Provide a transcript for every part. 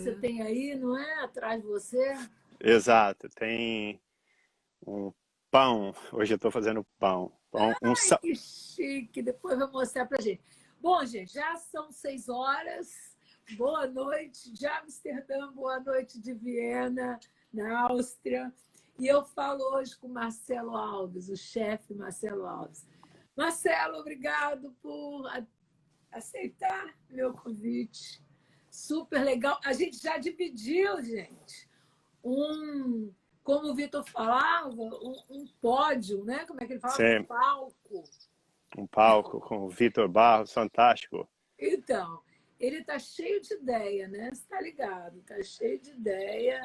você tem aí, não é? Atrás de você. Exato, tem um pão. Hoje eu estou fazendo pão. Ai, que chique. Depois vai mostrar pra gente. Bom, gente, já são 6 horas. Boa noite de Amsterdã, boa noite de Viena, na Áustria. E eu falo hoje com Marcelo Alves, o chefe Marcelo Alves. Marcelo, obrigado por aceitar meu convite. Super legal. A gente já dividiu, gente, como o Vitor falava, um pódio, né? Como é que ele falava? Um Sim, palco. um palco com o Vitor Barros, fantástico. Então, ele está cheio de ideia, né? Você está ligado? Está cheio de ideia.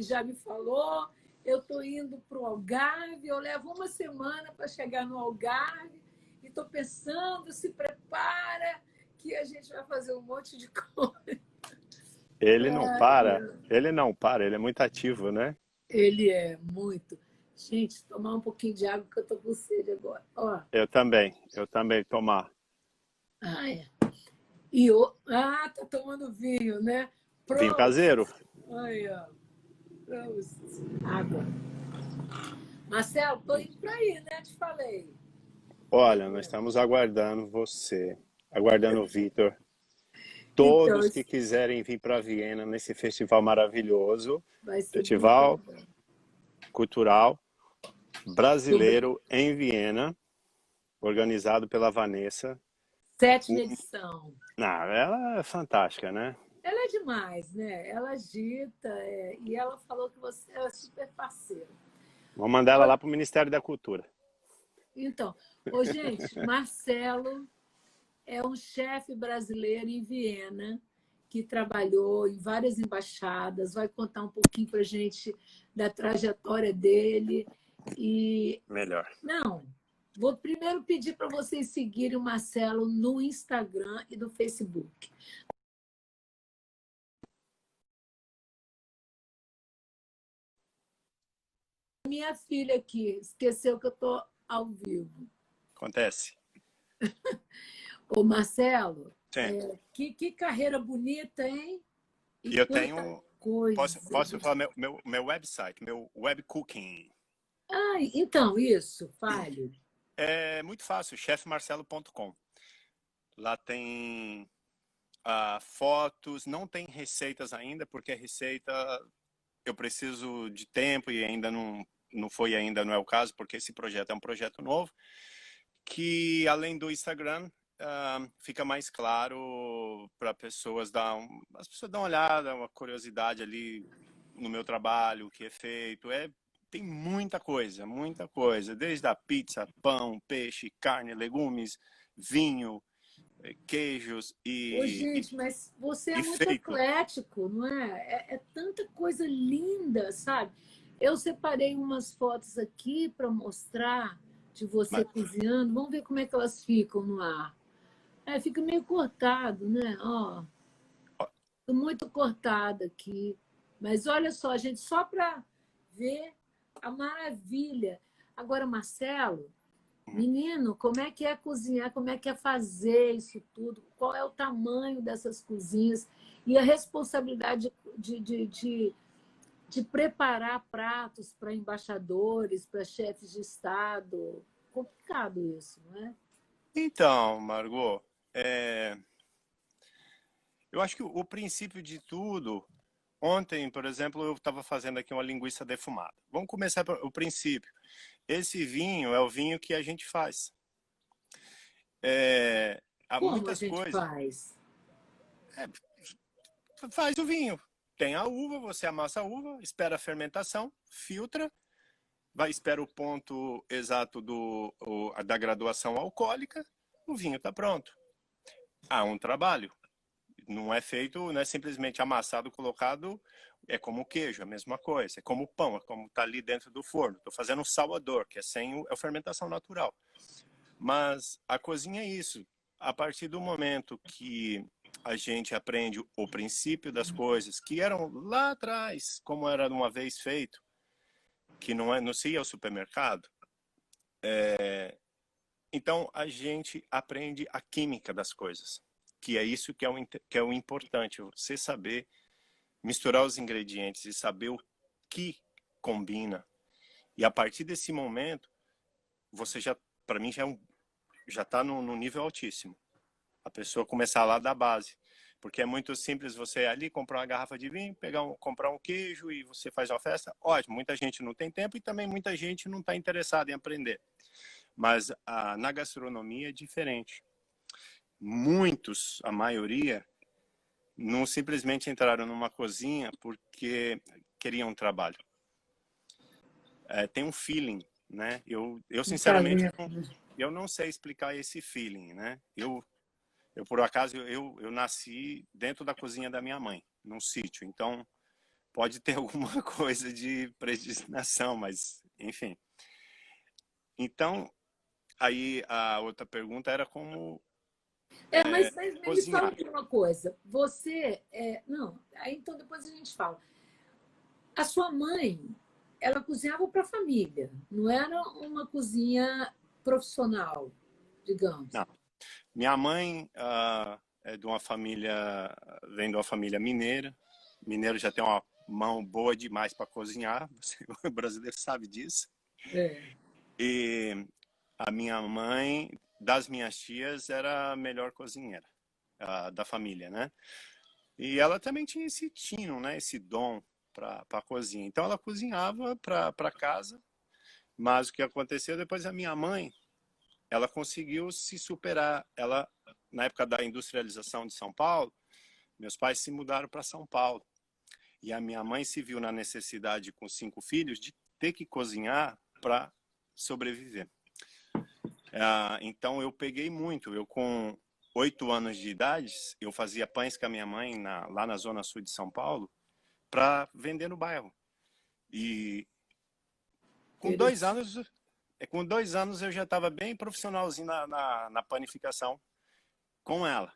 Já me falou, eu estou indo para o Algarve, eu levo uma semana para chegar no Algarve e estou pensando, se prepara, que a gente vai fazer um monte de coisa. Ele não para, ele é muito ativo, né? Ele é muito. Gente, tomar um pouquinho de água que eu estou com sede agora. Ó. Eu também tomar. Ah, é. Tá tomando vinho, né? Vinho Prost. caseiro. Aí, ó. Prost. Água. Marcelo, tô indo para aí, né? Te falei. Olha, nós estamos aguardando você, aguardando o Vitor. Então, Todos que quiserem vir para Viena nesse festival maravilhoso, vai ser muito Festival legal. Cultural Sobre Brasileiro em Viena, organizado pela Vanessa. sétima edição. Não, ela é fantástica, né? Ela é demais, né? Ela agita, e ela falou que você é super parceiro. Vamos mandar ela lá para o Ministério da Cultura. Então, gente, Marcelo é um chefe brasileiro em Viena que trabalhou em várias embaixadas, vai contar um pouquinho para a gente da trajetória dele. E Melhor. não, vou primeiro pedir para vocês seguirem o Marcelo no Instagram e no Facebook. Minha filha aqui esqueceu que eu estou ao vivo. Acontece. Ô, Marcelo, Sim. que carreira bonita, hein? E E eu quanta tenho. coisa. Posso falar meu website, meu web cooking. Então, isso, fale. É muito fácil, chefmarcelo.com. Lá tem fotos, não tem receitas ainda, porque a receita eu preciso de tempo e ainda não foi ainda, não é o caso, porque esse projeto é um projeto novo, que além do Instagram, fica mais claro para as pessoas dão uma olhada, uma curiosidade ali no meu trabalho, o que é feito, tem muita coisa, desde a pizza, pão, peixe, carne, legumes, vinho, queijos Ô, gente, mas você é muito feito. eclético, não é? É tanta coisa linda, sabe? Eu separei umas fotos aqui para mostrar de você Mas, cozinhando. Vamos ver como é que elas ficam no ar. Fica meio cortado, né? Ó, tô muito cortado aqui. Mas olha só, gente, só para ver a maravilha. Agora, Marcelo, menino, como é que é cozinhar? Como é que é fazer isso tudo? Qual é o tamanho dessas cozinhas? E a responsabilidade de preparar pratos para embaixadores, para chefes de Estado. Complicado isso, não é? então, Margot, eu acho que o princípio de tudo. Ontem, por exemplo, eu estava fazendo aqui uma linguiça defumada. Vamos começar pelo princípio. Esse vinho é o vinho que a gente faz. Há Como a muitas gente coisas. faz? Faz o vinho. Tem a uva, você amassa a uva, espera a fermentação, filtra, espera o ponto exato da graduação alcoólica, o vinho está pronto. Há um trabalho. Não é feito, não é simplesmente amassado, colocado, é como o queijo, a mesma coisa, é como o pão, é como está ali dentro do forno. Estou fazendo um salvador, que é sem a fermentação natural. Mas a cozinha é isso. A partir do momento que a gente aprende o princípio das coisas, que eram lá atrás, como era uma vez feito, que não se ia ao supermercado, então a gente aprende a química das coisas, que é isso que é o importante, você saber misturar os ingredientes e saber o que combina. E a partir desse momento, você já, para mim, já está no nível altíssimo. A pessoa começar lá da base. Porque é muito simples você ali comprar uma garrafa de vinho, comprar um queijo e você faz uma festa. Ótimo, muita gente não tem tempo e também muita gente não está interessada em aprender. Mas na gastronomia é diferente. Muitos, a maioria, não simplesmente entraram numa cozinha porque queriam um trabalho. Tem um feeling, né? Eu sinceramente, eu não sei explicar esse feeling, né? Eu por acaso, eu nasci dentro da cozinha da minha mãe, num sítio. Então, pode ter alguma coisa de predestinação, mas, enfim. Então, aí a outra pergunta era como Mas me fala cozinhar. aqui uma coisa. Você... não, aí então depois a gente fala. A sua mãe, ela cozinhava para a família, não era uma cozinha profissional, digamos. Não. Minha mãe é de uma família, vem de uma família mineira. Mineiro já tem uma mão boa demais para cozinhar, o brasileiro sabe disso. E a minha mãe, das minhas tias, era a melhor cozinheira da família, né? E ela também tinha esse tino, né? Esse dom para a cozinha. Então ela cozinhava para casa, mas o que aconteceu depois, a minha mãe, ela conseguiu se superar. Ela, na época da industrialização de São Paulo, meus pais se mudaram para São Paulo. E a minha mãe se viu na necessidade, com 5 filhos, de ter que cozinhar para sobreviver. Então eu peguei muito. Eu, com 8 anos de idade, eu fazia pães com a minha mãe lá na zona sul de São Paulo para vender no bairro. E com 2 anos eu já estava bem profissionalzinho na panificação com ela.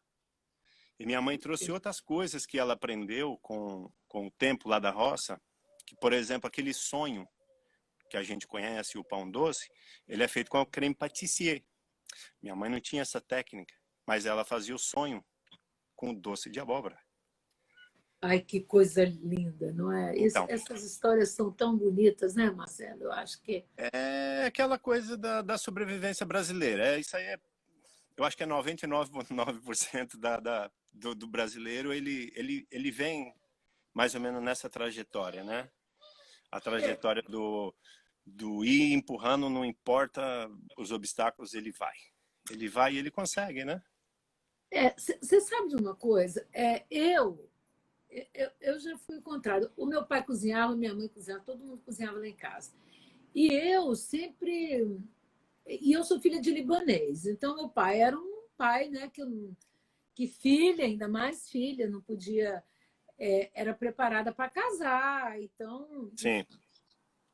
E minha mãe trouxe outras coisas que ela aprendeu com o tempo lá da roça, que, por exemplo, aquele sonho que a gente conhece, o pão doce, ele é feito com o creme pâtissier. Minha mãe não tinha essa técnica, mas ela fazia o sonho com doce de abóbora. Ai, que coisa linda, não é? Então, Essas histórias são tão bonitas, né, Marcelo? Eu acho que... é aquela coisa da sobrevivência brasileira. Isso aí eu acho que é 99,9% do brasileiro, ele vem mais ou menos nessa trajetória, né? A trajetória do ir empurrando, não importa os obstáculos, ele vai. Ele vai e ele consegue, né? Você sabe de uma coisa? Eu já fui o contrário. O meu pai cozinhava, minha mãe cozinhava, todo mundo cozinhava lá em casa. E eu sempre... E eu sou filha de libanês, então meu pai era um pai, né, que filha, ainda mais filha, não podia... era preparada para casar, então... Sim.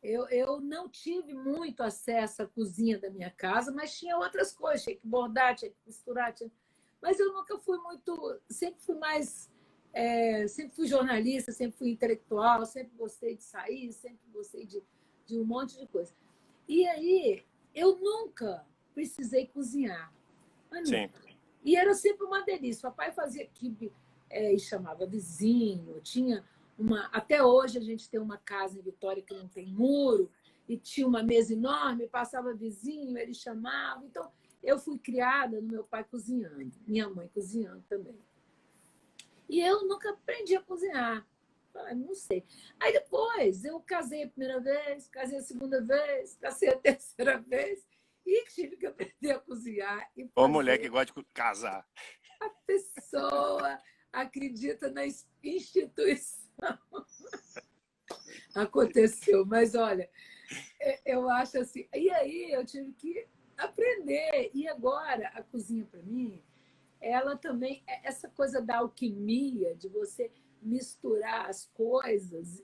Eu não tive muito acesso à cozinha da minha casa, mas tinha outras coisas, tinha que bordar, tinha que costurar. Mas eu nunca fui muito... Sempre fui mais... sempre fui jornalista, sempre fui intelectual, sempre gostei de sair, sempre gostei de um monte de coisa. E aí, eu nunca precisei cozinhar. Mas Sim. nunca. E era sempre uma delícia. O papai fazia quibe e chamava vizinho, tinha... Até hoje a gente tem uma casa em Vitória que não tem muro, e tinha uma mesa enorme, passava vizinho, ele chamava. Então, eu fui criada no meu pai cozinhando, minha mãe cozinhando também. E eu nunca aprendi a cozinhar. Não sei. Aí depois eu casei a primeira vez, casei a segunda vez, casei a terceira vez, e tive que aprender a cozinhar. Ô, mulher que gosta de casar. A pessoa acredita na instituição. Aconteceu, mas olha, eu acho assim. E aí eu tive que aprender. E agora a cozinha para mim, ela também, essa coisa da alquimia, de você misturar as coisas,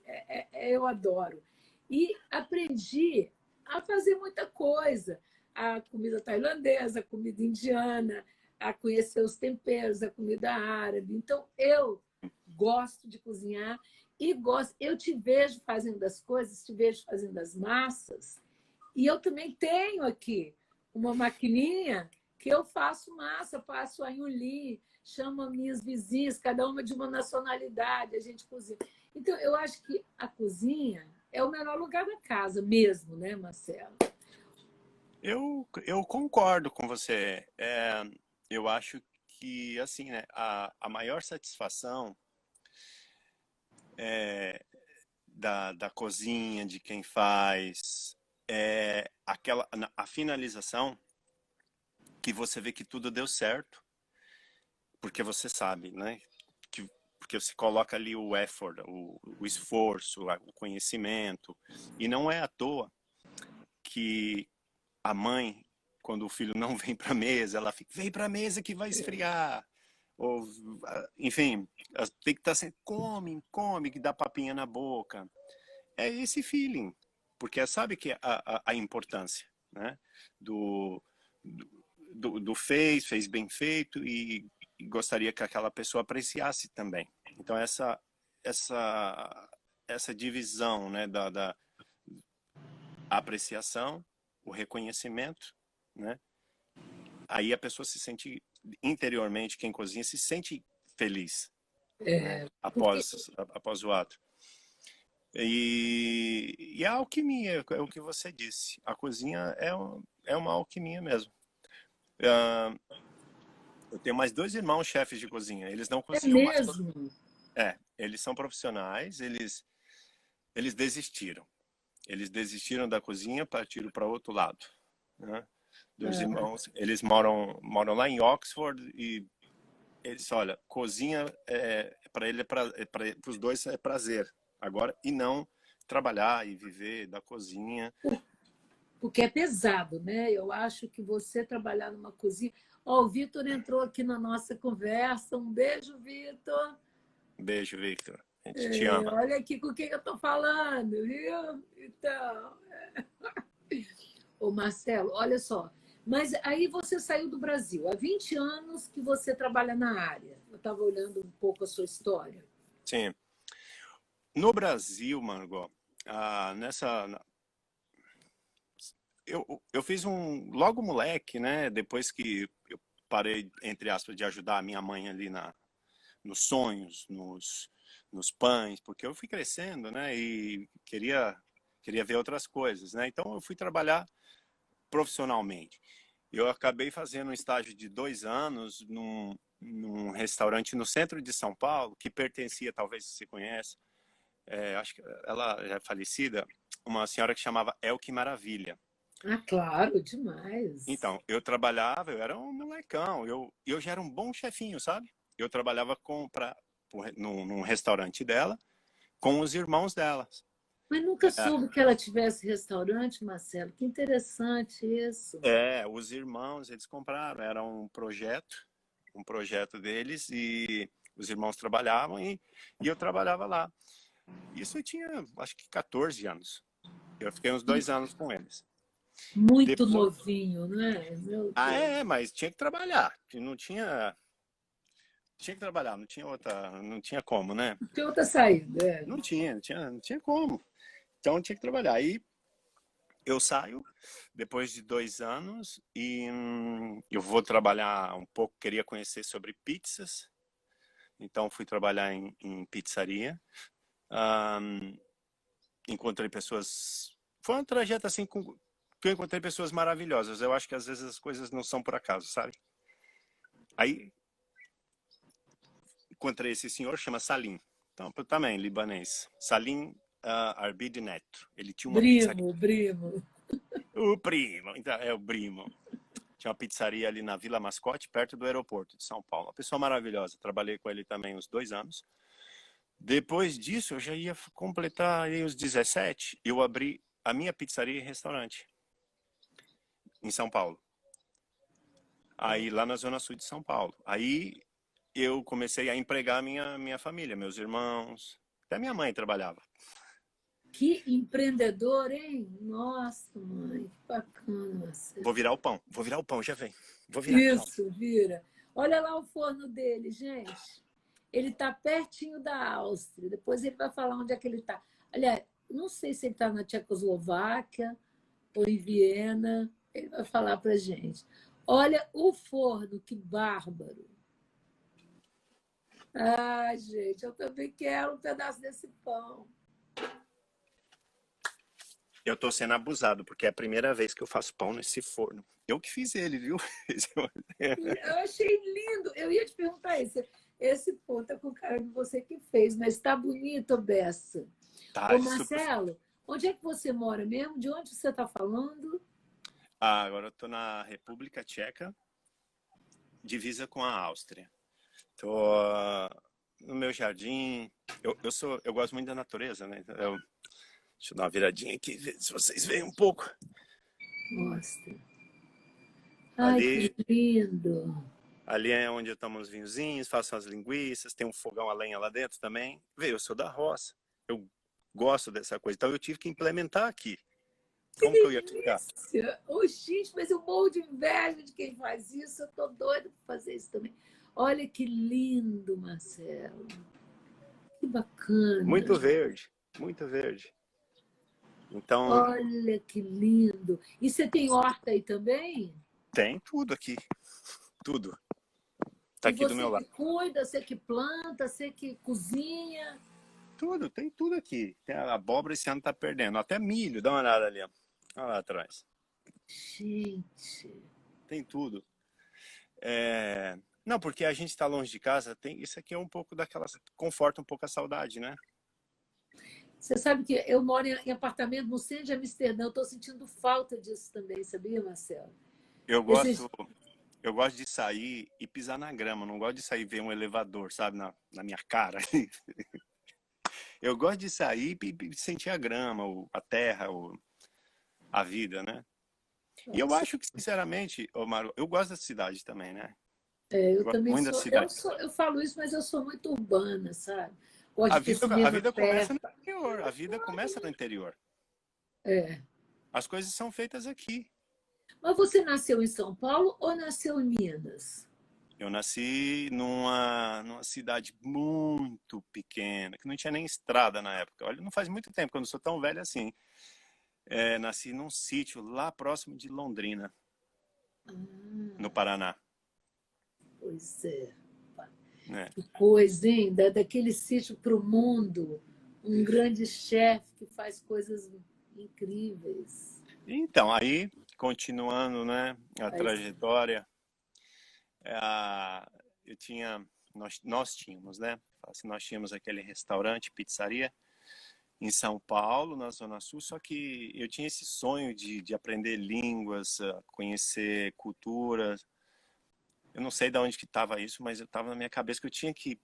eu adoro. E aprendi a fazer muita coisa. A comida tailandesa, a comida indiana, a conhecer os temperos, a comida árabe. Então, eu gosto de cozinhar e gosto. Eu te vejo fazendo as coisas, te vejo fazendo as massas, e eu também tenho aqui uma maquininha porque eu faço massa, faço aioli, chamo minhas vizinhas, cada uma de uma nacionalidade, a gente cozinha. Então, eu acho que a cozinha é o melhor lugar da casa mesmo, né, Marcelo? Eu concordo com você. Eu acho que, assim, né, a maior satisfação da cozinha, de quem faz, é a finalização que você vê que tudo deu certo, porque você sabe, né? Porque você coloca ali o effort, o esforço, o conhecimento, e não é à toa que a mãe, quando o filho não vem para a mesa, ela fica, vem para a mesa que vai esfriar. Ou, enfim, tem que estar sempre, come, que dá papinha na boca. É esse feeling, porque sabe que a importância, né? Do, do fez bem feito e gostaria que aquela pessoa apreciasse também. Então essa divisão, né, da apreciação, o reconhecimento, né? Aí a pessoa se sente interiormente, quem cozinha se sente feliz, né? Porque Após o ato. E a alquimia, é o que você disse. A cozinha é uma alquimia mesmo. Eu tenho mais 2 irmãos chefes de cozinha. Eles não é cozinham mais. mesmo. Eles são profissionais, eles desistiram. Eles desistiram da cozinha, partiram para outro lado, né? 2 irmãos, eles moram lá em Oxford e eles, olha, cozinha para ele para os dois é prazer agora e não trabalhar e viver da cozinha. Porque é pesado, né? Eu acho que você trabalhar numa cozinha. Ó, o Vitor entrou aqui na nossa conversa. Um beijo, Vitor. Beijo, Victor. A gente te ama. Olha aqui com quem eu estou falando, viu? Então, ô Marcelo, olha só. Mas aí você saiu do Brasil. Há 20 anos que você trabalha na área. Eu estava olhando um pouco a sua história. Sim. No Brasil, Margot, eu fiz logo moleque, né? Depois que eu parei, entre aspas, de ajudar a minha mãe ali nos sonhos, nos pães, porque eu fui crescendo, né? E queria ver outras coisas, né? Então eu fui trabalhar profissionalmente. Eu acabei fazendo um estágio de 2 anos num restaurante no centro de São Paulo, que pertencia, talvez você conheça, acho que ela já é falecida, uma senhora que chamava Elke Maravilha. Ah, claro, demais. Então, eu era um molecão, eu já era um bom chefinho, sabe? Eu trabalhava num restaurante dela, com os irmãos dela. Mas nunca soube que ela tivesse restaurante, Marcelo. Que interessante isso. Os irmãos, eles compraram, era um projeto deles, e os irmãos trabalhavam e eu trabalhava lá. Isso eu tinha, acho que 14 anos. Eu fiquei uns 2 anos com eles. Muito Depois, novinho, né? Meu Deus. mas tinha que trabalhar. Não tinha que trabalhar, não tinha como, né? Que outra saída, Não tinha como. Então tinha que trabalhar. Aí eu saio depois de 2 anos e eu vou trabalhar um pouco, queria conhecer sobre pizzas. Então fui trabalhar em pizzaria. Encontrei pessoas. Foi um trajeto assim que eu encontrei pessoas maravilhosas. Eu acho que às vezes as coisas não são por acaso, sabe? Aí encontrei esse senhor, chama Salim. Então, também libanês. Salim Arbid Neto. Ele tinha uma pizzaria. Brimo. O primo, então, é o primo. Tinha uma pizzaria ali na Vila Mascote, perto do aeroporto de São Paulo. Uma pessoa maravilhosa. Trabalhei com ele também uns 2 anos. Depois disso, eu já ia completar aí os 17. Eu abri a minha pizzaria e restaurante em São Paulo. Aí lá na zona sul de São Paulo. Aí eu comecei a empregar minha família, meus irmãos. Até minha mãe trabalhava. Que empreendedor, hein? Nossa, mãe, que bacana. Vou virar o pão, já vem. Vou virar. Isso, vira. Olha lá o forno dele, gente. Ele está pertinho da Áustria. Depois ele vai falar onde é que ele está. Aliás, não sei se ele está na Tchecoslováquia ou em Viena. Ele vai falar para a gente. Olha o forno, que bárbaro. Ai, gente, eu também quero um pedaço desse pão. Eu tô sendo abusado, porque é a primeira vez que eu faço pão nesse forno. Eu que fiz ele, viu? Eu achei lindo. Eu ia te perguntar isso. Esse pão tá com cara de você que fez, mas está bonito, Bessa. Tá Ô, super. Marcelo, onde é que você mora mesmo? De onde você está falando? Ah, agora eu tô na República Tcheca, divisa com a Áustria. Tô no meu jardim. Eu gosto muito da natureza, né? Deixa eu dar uma viradinha aqui, ver se vocês veem um pouco. Mostra. Ai, que Ali, lindo. ali é onde eu tomo os vinhozinhos, faço as linguiças, tem um fogão a lenha lá dentro também. Vê, eu sou da roça. Eu gosto dessa coisa. Então eu tive que implementar aqui. Que Como que eu ia ficar? delícia! Oh, gente, mas eu morro de inveja de quem faz isso. Eu tô doida para fazer isso também. Olha que lindo, Marcelo. Que bacana. Muito verde, muito verde. Então, Olha que lindo. E você tem horta aí também? tem tudo aqui. Tudo. Tá E aqui do meu você que lado. cuida, você que planta, você que cozinha. Tudo, tem tudo aqui. Tem a abóbora esse ano tá perdendo. Até milho, dá uma olhada ali, ó. Olha lá atrás. Gente. Tem tudo. Não, porque a gente está longe de casa, tem isso aqui é um pouco daquelas. Conforta um pouco a saudade, né? Você sabe que eu moro em apartamento no centro de Amsterdã. Eu estou sentindo falta disso também, sabia, Marcelo? Eu Esses... gosto, eu gosto de sair e pisar na grama, não gosto de sair e ver um elevador, sabe, na minha cara. Eu gosto de sair e sentir a grama, a terra, a vida, né? E eu Nossa, acho que, sinceramente, Omar, eu gosto da cidade também, né? Eu eu gosto também muito da sou. cidade. Eu falo isso, mas eu sou muito urbana, sabe? Gosto A de ter vida, a cinema vida começa no perto. interior, a vida começa no interior. É. As coisas são feitas aqui. Mas você nasceu em São Paulo ou nasceu em Minas? Eu nasci numa cidade muito pequena, que não tinha nem estrada na época. Olha, não faz muito tempo, que eu não sou tão velho assim. Nasci num sítio lá próximo de Londrina, no Ah, Paraná. pois é. Né? Que coisa, hein? Daquele sítio para o mundo. Um grande chefe que faz coisas incríveis. Então, aí, continuando, né, a Faz... trajetória, eu tinha, nós tínhamos, né, assim, nós tínhamos aquele restaurante, pizzaria, em São Paulo, na Zona Sul, só que eu tinha esse sonho de aprender línguas, conhecer culturas. Eu não sei de onde que estava isso, mas eu estava na minha cabeça que eu tinha que...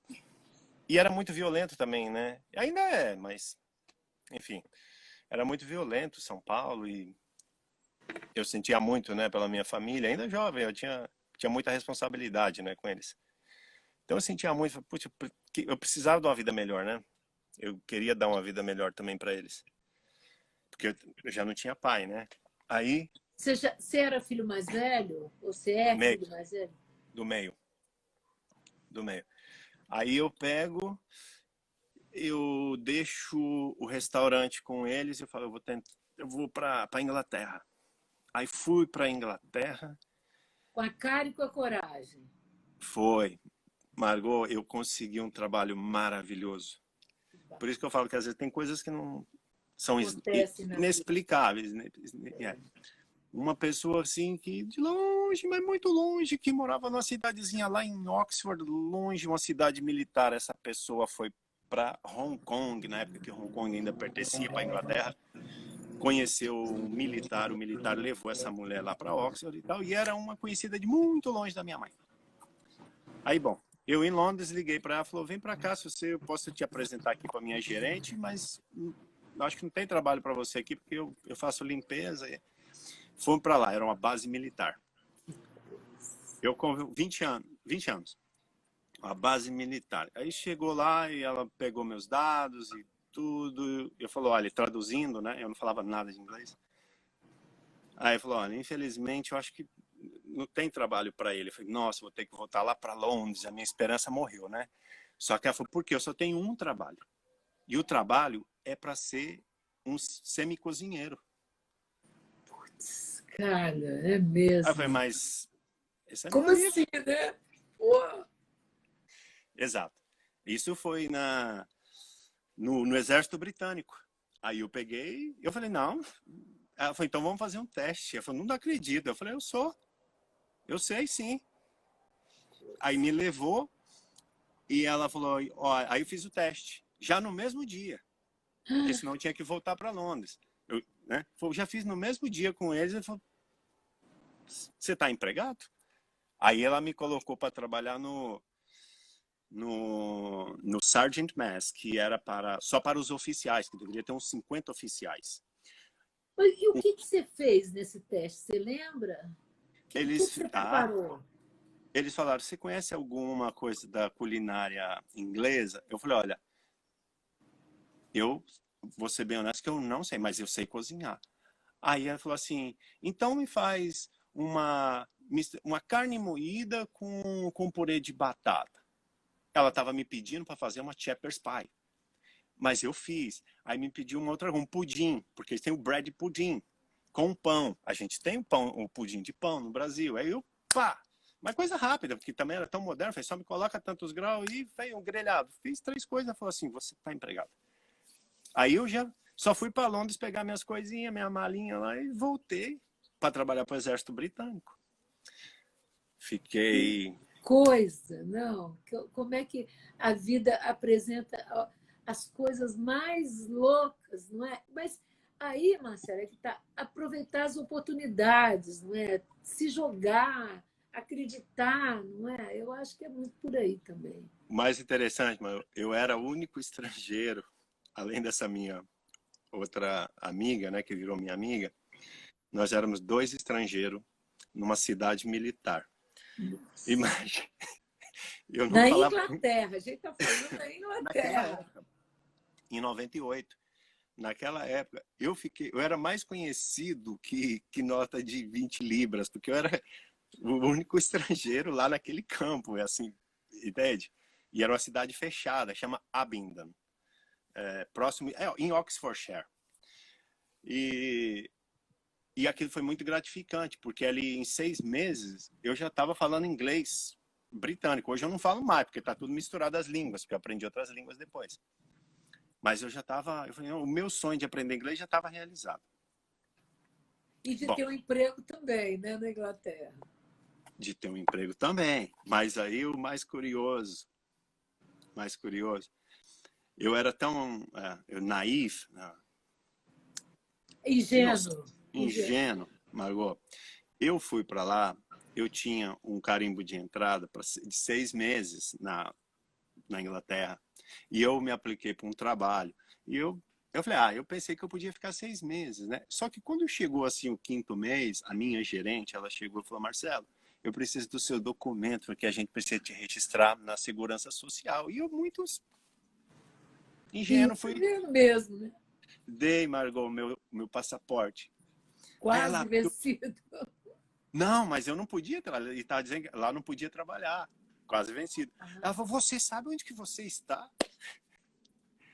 E era muito violento também, né? E ainda é, mas, enfim, era muito violento São Paulo e eu sentia muito, né, pela minha família. Ainda jovem, eu tinha muita responsabilidade, né, com eles. Então eu sentia muito, putz, eu precisava de uma vida melhor, né? Eu queria dar uma vida melhor também para eles. Porque eu já não tinha pai, né? Aí, Você era filho mais velho? Ou você é meio, filho mais velho? do meio, do meio. Aí eu pego, eu deixo o restaurante com eles e eu falo, eu vou para Inglaterra. Aí fui para Inglaterra, Com a cara e com a coragem. foi, Margot, eu consegui um trabalho maravilhoso. Por isso que eu falo que às vezes tem coisas que não são Acontece na vida. inexplicáveis, né? Uma pessoa assim que de longe, mas muito longe, que morava numa cidadezinha lá em Oxford, longe, uma cidade militar. Essa pessoa foi para Hong Kong, na época que Hong Kong ainda pertencia para a Inglaterra, conheceu o militar levou essa mulher lá para Oxford e tal, e era uma conhecida de muito longe da minha mãe. Aí, bom, eu em Londres liguei para ela, falou, vem para cá, se você, eu posso te apresentar aqui para minha gerente, mas acho que não tem trabalho para você aqui, porque eu faço limpeza. Fomos para lá, era uma base militar. Eu com 20 anos, a base militar. Aí chegou lá e ela pegou meus dados e tudo. Eu falou, olha, traduzindo, né? Eu não falava nada de inglês. Aí falou, olha, infelizmente eu acho que não tem trabalho para ele. Eu falei, nossa, vou ter que voltar lá para Londres, a minha esperança morreu, né? Só que ela falou, por quê? Eu só tenho um trabalho. E o trabalho é para ser um semi-cozinheiro. Cara, é Aí eu falei, mesmo. mas Essa é a Como minha vida. assim, né? Pô. Exato. Isso foi no Exército Britânico. Aí eu peguei, eu falei, não. Ela falou, então vamos fazer um teste. Eu falei, não acredito. Eu falei, eu sei sim. Aí me levou e ela falou, ó, aí eu fiz o teste. Já no mesmo dia, porque senão eu tinha que voltar para Londres. Eu, né, eu já fiz no mesmo dia com eles. Ele falou, você está empregado? Aí ela me colocou para trabalhar no Sergeant Mass, que era só para os oficiais, que deveria ter uns 50 oficiais. E o que você fez nesse teste? Você lembra? O que você preparou? Eles falaram, você conhece alguma coisa da culinária inglesa? Eu falei, olha, eu vou ser bem honesto que eu não sei, mas eu sei cozinhar. Aí ela falou assim, então me faz uma carne moída com purê de batata. Ela estava me pedindo para fazer uma shepherd's pie. Mas eu fiz. Aí me pediu um pudim, porque eles têm o bread pudim, com pão. A gente tem o pudim de pão no Brasil. Aí eu, pá! Uma coisa rápida, porque também era tão moderno, falei, só me coloca tantos graus e veio um grelhado. Fiz 3 coisas, falou assim, você está empregado. Aí eu já só fui para Londres pegar minhas coisinhas, minha malinha lá e voltei para trabalhar para o Exército Britânico. Fiquei... Coisa, não. Como é que a vida apresenta as coisas mais loucas, não é? Mas aí, Marcela, é que tá aproveitar as oportunidades, não é? Se jogar, acreditar, não é? Eu acho que é muito por aí também. O mais interessante, mas eu era o único estrangeiro, além dessa minha outra amiga, né, que virou minha amiga, nós éramos 2 estrangeiros numa cidade militar. Imagina, eu não Na falava Inglaterra, a gente está falando da naquela Inglaterra. época, em 98. Naquela época, eu era mais conhecido que nota de 20 libras, porque eu era o único estrangeiro lá naquele campo, assim, entende? E era uma cidade fechada, chama Abingdon, próximo, em Oxfordshire. E aquilo foi muito gratificante, porque ali em 6 meses eu já estava falando inglês britânico. Hoje eu não falo mais, porque está tudo misturado as línguas, porque eu aprendi outras línguas depois. Mas eu falei, o meu sonho de aprender inglês já estava realizado. E de Bom, ter um emprego também, né, na Inglaterra. de ter um emprego também. Mas aí o mais curioso, eu era tão naif, Ingênuo. ingênuo, Margot. Eu fui para lá, eu tinha um carimbo de entrada de 6 meses na Inglaterra. E eu me apliquei para um trabalho. E eu falei, eu pensei que eu podia ficar 6 meses, né? Só que quando chegou assim o 5º mês, a minha gerente, ela chegou e falou, Marcelo, eu preciso do seu documento, porque a gente precisa te registrar na Segurança Social. E eu, muito ingênuo, fui, Mesmo, né? dei, Margot, meu passaporte. Aí Quase ela, vencido. não, mas eu não podia, ele estava dizendo que lá não podia trabalhar, quase vencido. Ela falou, você sabe onde que você está?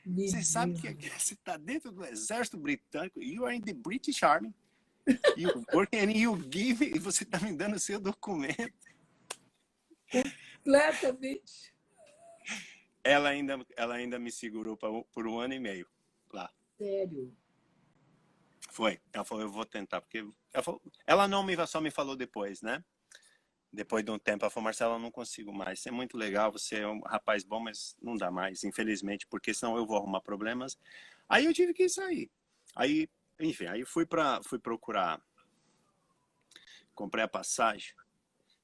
Você sabe que você está dentro do Exército Britânico, you are in the British Army, you work and you give, e você está me dando o seu documento. Completamente. Ela ainda me segurou por 1 ano e meio lá. Sério. Foi. Ela falou, eu vou tentar, porque ela não só me falou depois, né? Depois de um tempo, ela falou, Marcelo, eu não consigo mais. Você é muito legal, você é um rapaz bom, mas não dá mais, infelizmente, porque senão eu vou arrumar problemas. Aí eu tive que sair. Aí, enfim, aí fui procurar, comprei a passagem,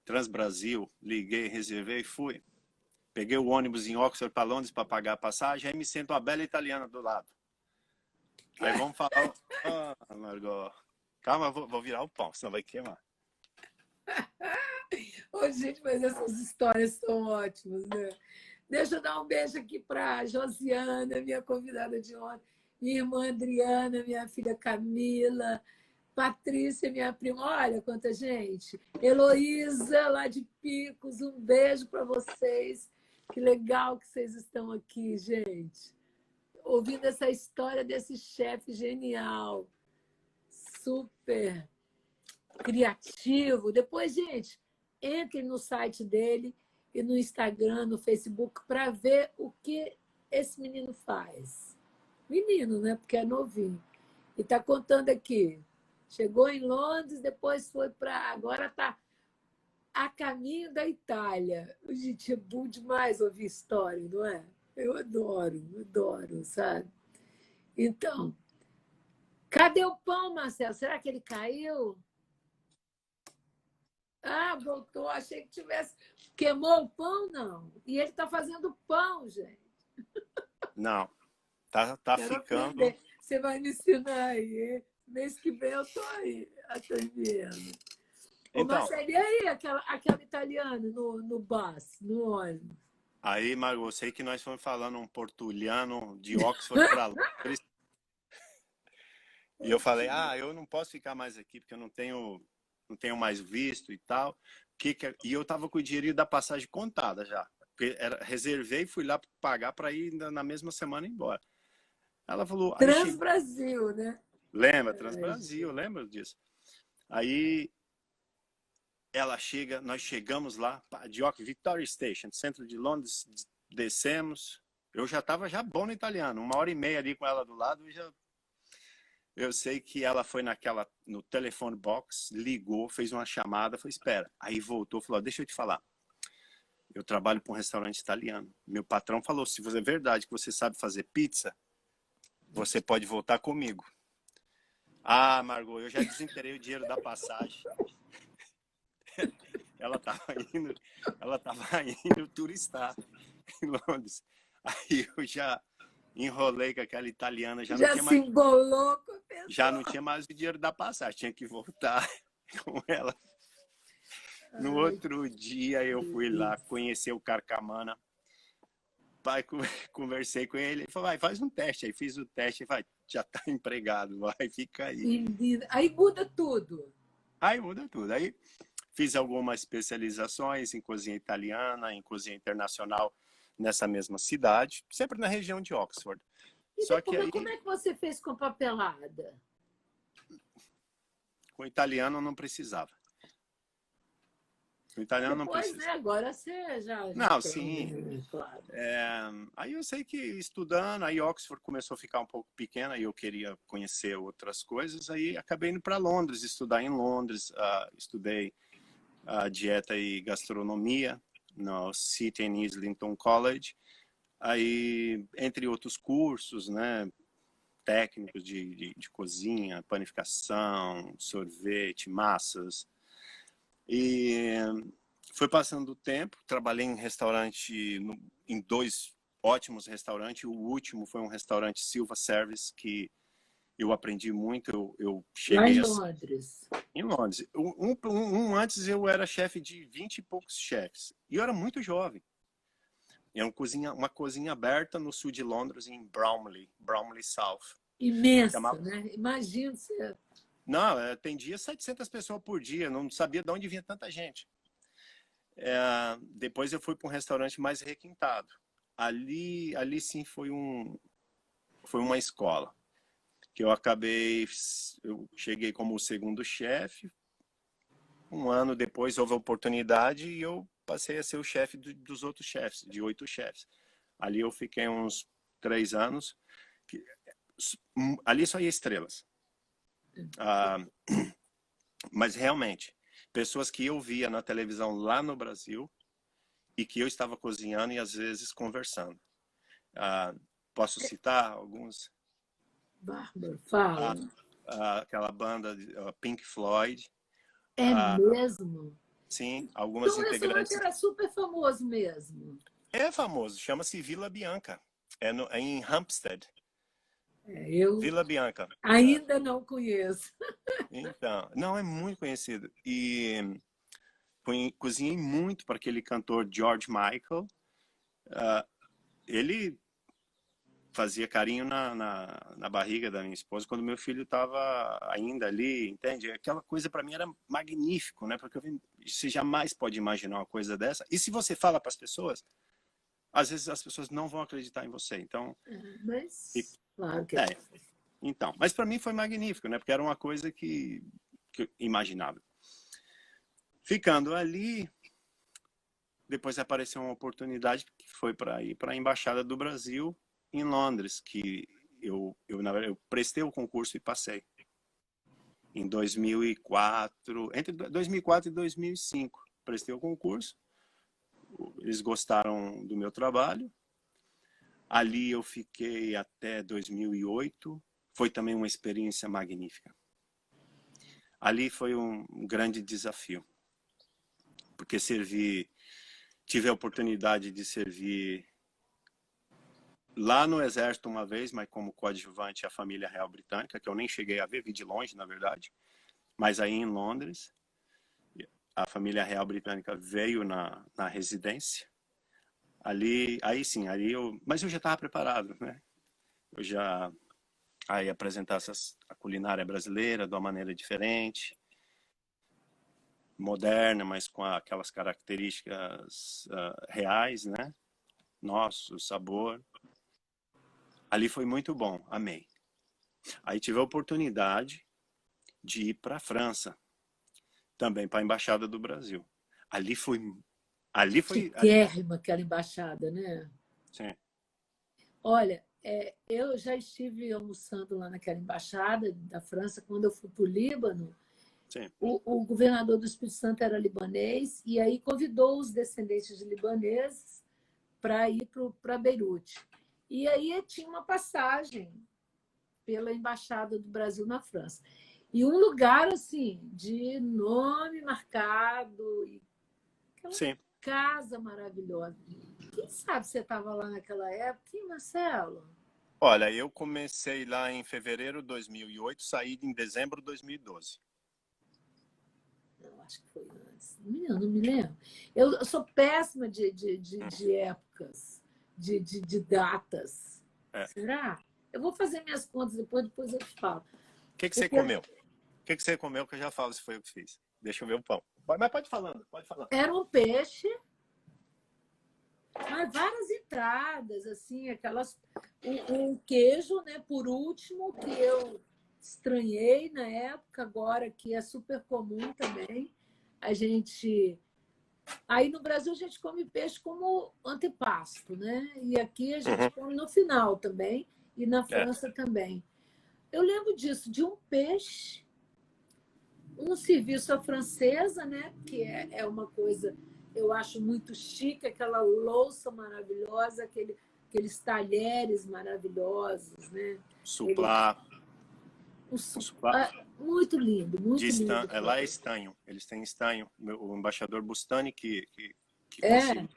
Transbrasil, liguei, reservei e fui. Peguei o ônibus em Oxford para Londres para pagar a passagem, aí me sento uma bela italiana do lado. Aí vamos falar, Margot, calma, vou virar o pão, senão vai queimar. Ô, gente, mas essas histórias são ótimas, né? Deixa eu dar um beijo aqui para a Josiana, minha convidada de ontem, minha irmã Adriana, minha filha Camila, Patrícia, minha prima. Olha quanta gente. Heloísa, lá de Picos, um beijo para vocês. Que legal que vocês estão aqui, gente. Ouvindo essa história desse chefe genial, super criativo. Depois, gente, entre no site dele e no Instagram, no Facebook, para ver o que esse menino faz. Menino, né? Porque é novinho. E está contando aqui. Chegou em Londres, depois foi para... Agora está a caminho da Itália. Gente, é bom demais ouvir história, não é? Eu adoro, sabe? Então, cadê o pão, Marcelo? Será que ele caiu? Ah, voltou. Achei que tivesse... Queimou o pão, não. E ele está fazendo pão, gente. Não, tá Quero ficando... aprender. Você vai me ensinar aí. Mês que vem eu estou aí, atendendo. Ô, Então, Marcelo, e aí aquela italiana no bus, no ônibus? aí, Margot, eu sei que nós fomos falando um portuliano de Oxford para Londres. E eu falei, eu não posso ficar mais aqui porque eu não tenho mais visto e tal. E eu tava com o dinheiro da passagem contada já. Porque reservei, fui lá pagar para ir na mesma semana embora. Ela falou, aí chegou, Transbrasil, né? lembra, Transbrasil, lembra disso? Aí ela chega, nós chegamos lá, de Oxford, Victoria Station, centro de Londres, descemos. Eu já estava bom no italiano, 1h30 ali com ela do lado, eu sei que ela foi no telefone box, ligou, fez uma chamada, foi espera. Aí voltou, falou, deixa eu te falar, eu trabalho para um restaurante italiano. Meu patrão falou, se é verdade que você sabe fazer pizza, você pode voltar comigo. Ah, Margot, eu já desinterei o dinheiro da passagem. Ela estava indo turistar em Londres. Aí eu já enrolei com aquela italiana, já não tinha se mais... embolou com a pessoa. Já não tinha mais o dinheiro da passagem, tinha que voltar com ela. No outro dia eu fui lá conhecer o Carcamana. Pai, conversei com ele, ele falou, vai, faz um teste. Aí fiz o teste, vai, já tá empregado, vai, fica aí. Aí muda tudo. Aí muda tudo. Aí fiz algumas especializações em cozinha italiana, em cozinha internacional nessa mesma cidade, sempre na região de Oxford. E Só depois, que aí, como é que você fez com a papelada? com italiano não precisava. O italiano não Depois, precisa. né? Agora você já Não, tem, sim. né? Claro. Aí eu sei que estudando, aí Oxford começou a ficar um pouco pequena e eu queria conhecer outras coisas, aí acabei indo para Londres, estudar em Londres, estudei dieta e gastronomia no City and Islington College, aí entre outros cursos, né, técnicos de cozinha, panificação, sorvete, massas, e foi passando o tempo, trabalhei em restaurante, em 2 ótimos restaurantes. O último foi um restaurante Silva Service, que eu aprendi muito. Eu Lá cheguei em Londres. em Londres. Antes eu era chefe de 20 e poucos chefes. E eu era muito jovem. Era uma cozinha aberta no sul de Londres, em Bromley South. Imensa, né? Imagina você. Não, atendia 700 pessoas por dia. Não sabia de onde vinha tanta gente. Depois eu fui para um restaurante mais requintado. Ali sim foi uma escola que eu cheguei como segundo chefe. Um ano depois houve a oportunidade e eu passei a ser o chefe dos outros chefes, de 8 chefes. Ali eu fiquei uns 3 anos. Ali só ia estrelas. Mas realmente, pessoas que eu via na televisão lá no Brasil e que eu estava cozinhando e às vezes conversando. Posso citar alguns? Bárbaro, fala. Aquela banda Pink Floyd. Mesmo? Sim, algumas Então o restaurante integrantes. era super famoso mesmo. É famoso, chama-se Vila Bianca. É em Hampstead. Eu Vila Bianca. ainda não conheço. Então, não, é muito conhecido. E cozinhei muito para aquele cantor George Michael. Ele fazia carinho na barriga da minha esposa quando meu filho estava ainda ali, entende? Aquela coisa para mim era magnífico, né? Porque você jamais pode imaginar uma coisa dessa. E se você fala para as pessoas, às vezes as pessoas não vão acreditar em você. Então, Mas, claro que então, mas para mim foi magnífico, né? Porque era uma coisa que eu imaginava. Ficando ali, depois apareceu uma oportunidade que foi para ir para a Embaixada do Brasil em Londres, que na verdade, eu prestei o concurso e passei. Em 2004, entre 2004 e 2005, prestei o concurso. Eles gostaram do meu trabalho. Ali eu fiquei até 2008. Foi também uma experiência magnífica. Ali foi um grande desafio, porque tive a oportunidade de servir lá no Exército uma vez, mas como coadjuvante à família real britânica, que eu nem cheguei a ver, vi de longe, na verdade. Mas aí em Londres, a família real britânica veio na residência. Aí sim, mas eu já estava preparado, né? Eu já aí apresentasse a culinária brasileira de uma maneira diferente, moderna, mas com aquelas características reais, né? Nosso sabor. Ali foi muito bom, amei. Aí tive a oportunidade de ir para a França, também para a Embaixada do Brasil. Ali foi... Chiquérrima aquela embaixada, né? Sim. Olha, eu já estive almoçando lá naquela embaixada da França quando eu fui para o Líbano. Sim. O governador do Espírito Santo era libanês e aí convidou os descendentes de libaneses para ir para Beirute. E aí tinha uma passagem pela Embaixada do Brasil na França. E um lugar assim de nome marcado, e aquela Sim. casa maravilhosa. Quem sabe você estava lá naquela época, hein, Marcelo? Olha, eu comecei lá em fevereiro de 2008, saí em dezembro de 2012. Não, acho que foi antes. Não me lembro. Eu sou péssima de épocas, de datas. É. Será? Eu vou fazer minhas contas depois eu te falo. O que você comeu? O que você comeu que eu já falo se foi eu que fiz. Deixa eu ver o pão. Mas pode falando, pode falando. Era um peixe, mas várias entradas, assim, aquelas. Um queijo, né? Por último, que eu estranhei na época, agora que é super comum também. A gente. Aí no Brasil a gente come peixe como antepasto, né? E aqui a gente come no final também, e na França também. Eu lembro disso, de um peixe, um serviço à francesa, né? Que é uma coisa, eu acho muito chique, aquela louça maravilhosa, aqueles talheres maravilhosos, né? Suplá. Muito lindo, muito lindo. Lá é estanho. Eles têm estanho. O embaixador Bustani que conseguiu.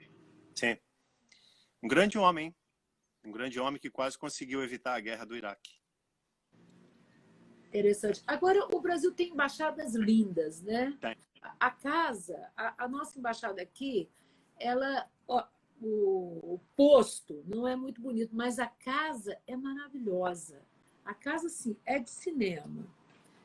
Sim. Um grande homem. Um grande homem que quase conseguiu evitar a guerra do Iraque. Interessante. Agora, o Brasil tem embaixadas lindas, né? Tem. A casa, a nossa embaixada aqui, o posto não é muito bonito, mas a casa é maravilhosa. A casa, sim, é de cinema.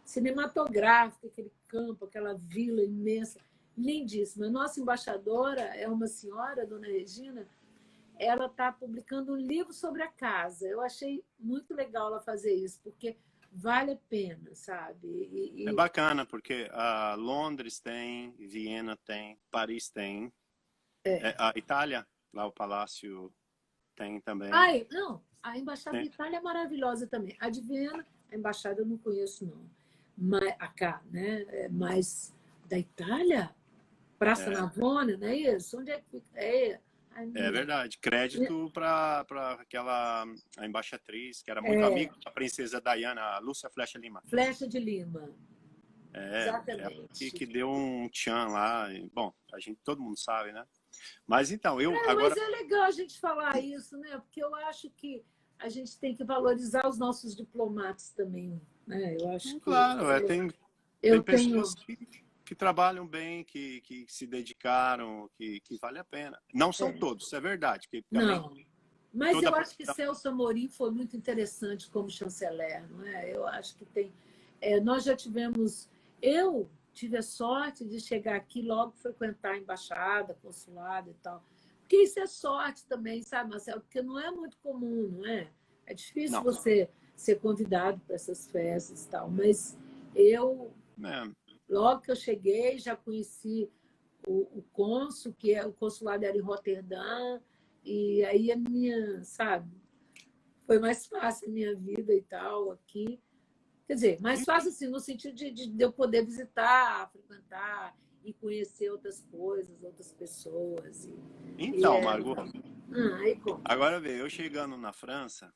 Cinematográfica, aquele campo, aquela vila imensa, lindíssima. A nossa embaixadora é uma senhora, dona Regina, ela está publicando um livro sobre a casa. Eu achei muito legal ela fazer isso, porque vale a pena, sabe? É bacana, porque Londres tem, Viena tem, Paris tem, a Itália, lá o Palácio tem também. Não, a Embaixada da Itália é maravilhosa também. A de Viena, a Embaixada eu não conheço, não. Mas, né? Mas da Itália? Praça Navona, não é isso? Onde é que fica? É verdade. Crédito para a embaixatriz, que era muito amiga da princesa Diana, a Lúcia Flecha Lima. Flecha de Lima. Exatamente. Que deu um tchan lá. Bom, todo mundo sabe, né? Mas então, Mas é legal a gente falar isso, né? Porque eu acho que a gente tem que valorizar os nossos diplomatas também, né? Eu acho que... Claro, tem pessoas que trabalham bem, que se dedicaram, que vale a pena. Não são todos, é verdade. Não, mas eu acho que Celso Amorim foi muito interessante como chanceler, não é? Eu acho que tem... nós já tivemos... Eu tive a sorte de chegar aqui logo frequentar a embaixada, consulado e tal. Porque isso é sorte também, sabe, Marcelo? Porque não é muito comum, não é? É difícil você ser convidado para essas festas e tal, mas eu... Logo que eu cheguei, já conheci o cônsul, que é o consulado era em Roterdã, e aí a minha, sabe, foi mais fácil a minha vida e tal aqui. Quer dizer, mais fácil assim, no sentido de eu poder visitar, frequentar e conhecer outras coisas, outras pessoas. E Então, Margot, aí como? agora vê, eu chegando na França,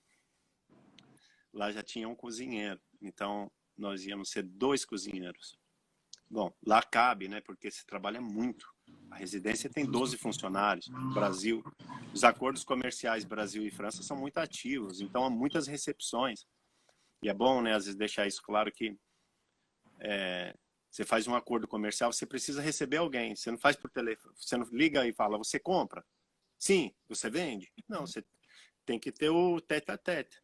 lá já tinha um cozinheiro, então nós íamos ser 2 cozinheiros. Bom, lá cabe, né, porque se trabalha muito. A residência tem 12 funcionários. Brasil, os acordos comerciais Brasil e França são muito ativos, então há muitas recepções. E é bom, né, às vezes deixar isso claro que você faz um acordo comercial, você precisa receber alguém. Você não faz por telefone, você não liga e fala, você compra? Sim. Você vende? Não, você tem que ter o tete-a-tete.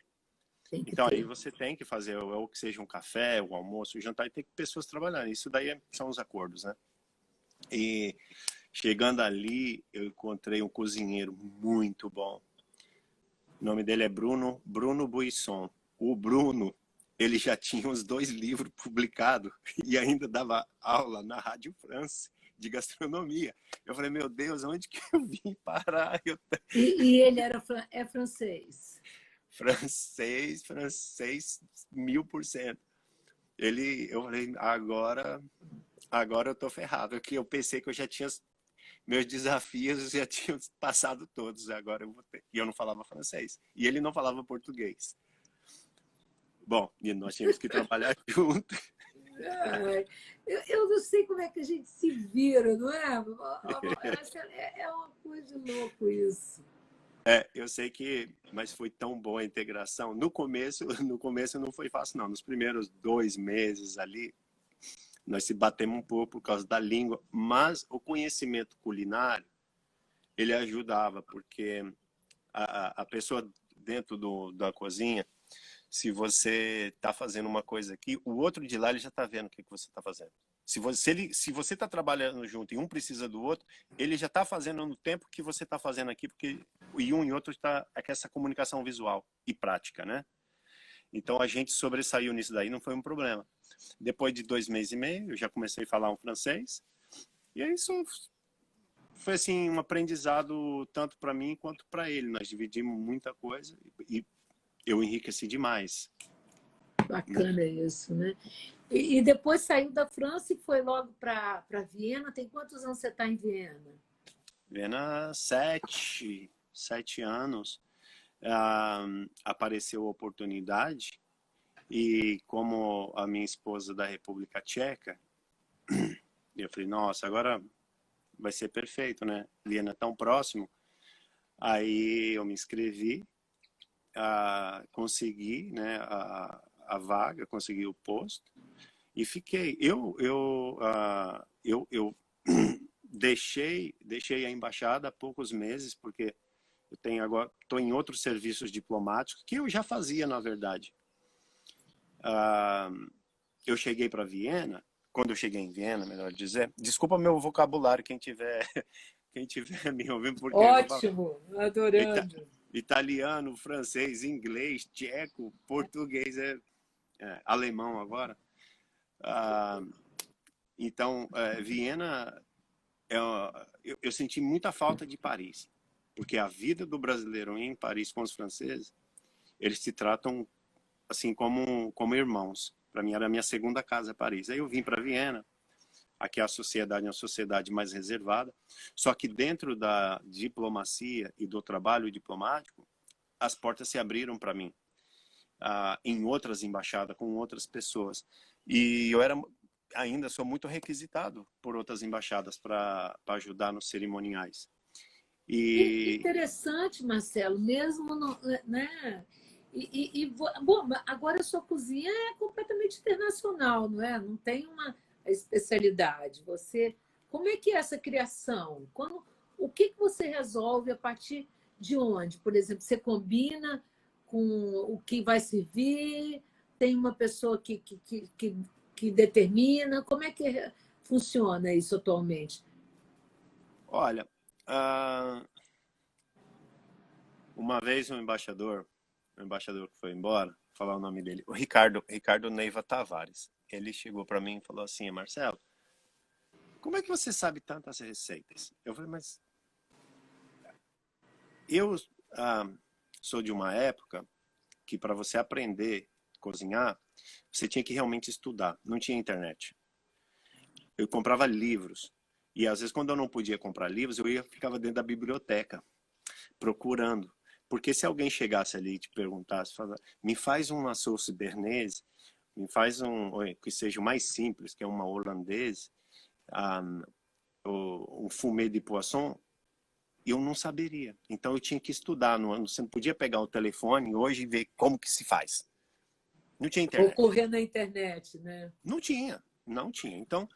Tem que Então aí ter. você tem que fazer, ou que seja um café, um almoço, um jantar, e tem que pessoas trabalhando. Isso daí são os acordos, né? E chegando ali, eu encontrei um cozinheiro muito bom. O nome dele é Bruno Buisson. O Bruno, ele já tinha os 2 livros publicados e ainda dava aula na Rádio France de gastronomia. Eu falei, meu Deus, onde que eu vim parar? E ele é francês. Francês, 1000%. Eu falei, agora eu tô ferrado, porque eu pensei que eu já tinha meus desafios, já tinha passado todos, agora eu vou ter. E eu não falava francês. E ele não falava português. Bom, e nós tínhamos que trabalhar junto. Ai, eu não sei como é que a gente se vira, não é? É uma coisa de louco isso. Eu sei que, mas foi tão boa a integração. No começo, no começo não foi fácil, não. Nos primeiros 2 meses ali, nós se batemos um pouco por causa da língua, mas o conhecimento culinário, ele ajudava, porque a pessoa dentro da cozinha, se você está fazendo uma coisa aqui, o outro de lá ele já está vendo o que você está fazendo. Se você está trabalhando junto e um precisa do outro, ele já está fazendo no tempo que você está fazendo aqui, porque e um e outro está com essa comunicação visual e prática, né? Então a gente sobressaiu nisso daí, não foi um problema. Depois de 2 meses e meio, eu já comecei a falar um francês, e aí isso foi assim um aprendizado tanto para mim quanto para ele. Nós dividimos muita coisa e eu enriqueci demais, né? Bacana isso, né? E depois saiu da França e foi logo para Viena. Tem quantos anos você está em Viena? Viena, 7 anos. Apareceu a oportunidade e como a minha esposa da República Tcheca, eu falei, nossa, agora vai ser perfeito, né? Viena é tão próximo. Aí eu me inscrevi, consegui, né, a vaga, consegui o posto e fiquei. Eu deixei a embaixada há poucos meses porque eu tenho agora, estou em outros serviços diplomáticos que eu já fazia, na verdade. Eu cheguei para Viena, quando eu cheguei em Viena, melhor dizer. Desculpa meu vocabulário, quem tiver me ouvindo, porque eu vou falar Ótimo, adorando. italiano, francês, inglês, tcheco, português, alemão agora. Então, Viena, eu senti muita falta de Paris, porque a vida do brasileiro em Paris com os franceses, eles se tratam assim como irmãos. Para mim era a minha segunda casa, Paris. Aí eu vim para Viena. Aqui a sociedade é uma sociedade mais reservada. Só que dentro da diplomacia e do trabalho diplomático, as portas se abriram para mim em outras embaixadas, com outras pessoas. E eu ainda sou muito requisitado por outras embaixadas para ajudar nos cerimoniais. Interessante, Marcelo, mesmo, né? Bom, agora a sua cozinha é completamente internacional, não é? Não tem uma especialidade. Como é que é essa criação? O que você resolve a partir de onde? Por exemplo, você combina com o que vai servir? Tem uma pessoa que determina? Como é que funciona isso atualmente? Olha, uma vez um embaixador que foi embora, vou falar o nome dele, o Ricardo Neiva Tavares. ele chegou para mim e falou assim, Marcelo, como é que você sabe tantas receitas? Eu falei, mas eu sou de uma época que para você aprender a cozinhar, você tinha que realmente estudar, não tinha internet. Eu comprava livros, e às vezes quando eu não podia comprar livros, ficava dentro da biblioteca, procurando. Porque se alguém chegasse ali e te perguntasse, me faz uma sauce béarnaise, me faz que seja o mais simples, que é uma holandesa, um fumê de poisson, eu não saberia. Então eu tinha que estudar. Você não podia pegar o telefone hoje e ver como que se faz. Não tinha internet. Ocorrer na internet, né? Não tinha, não tinha. Então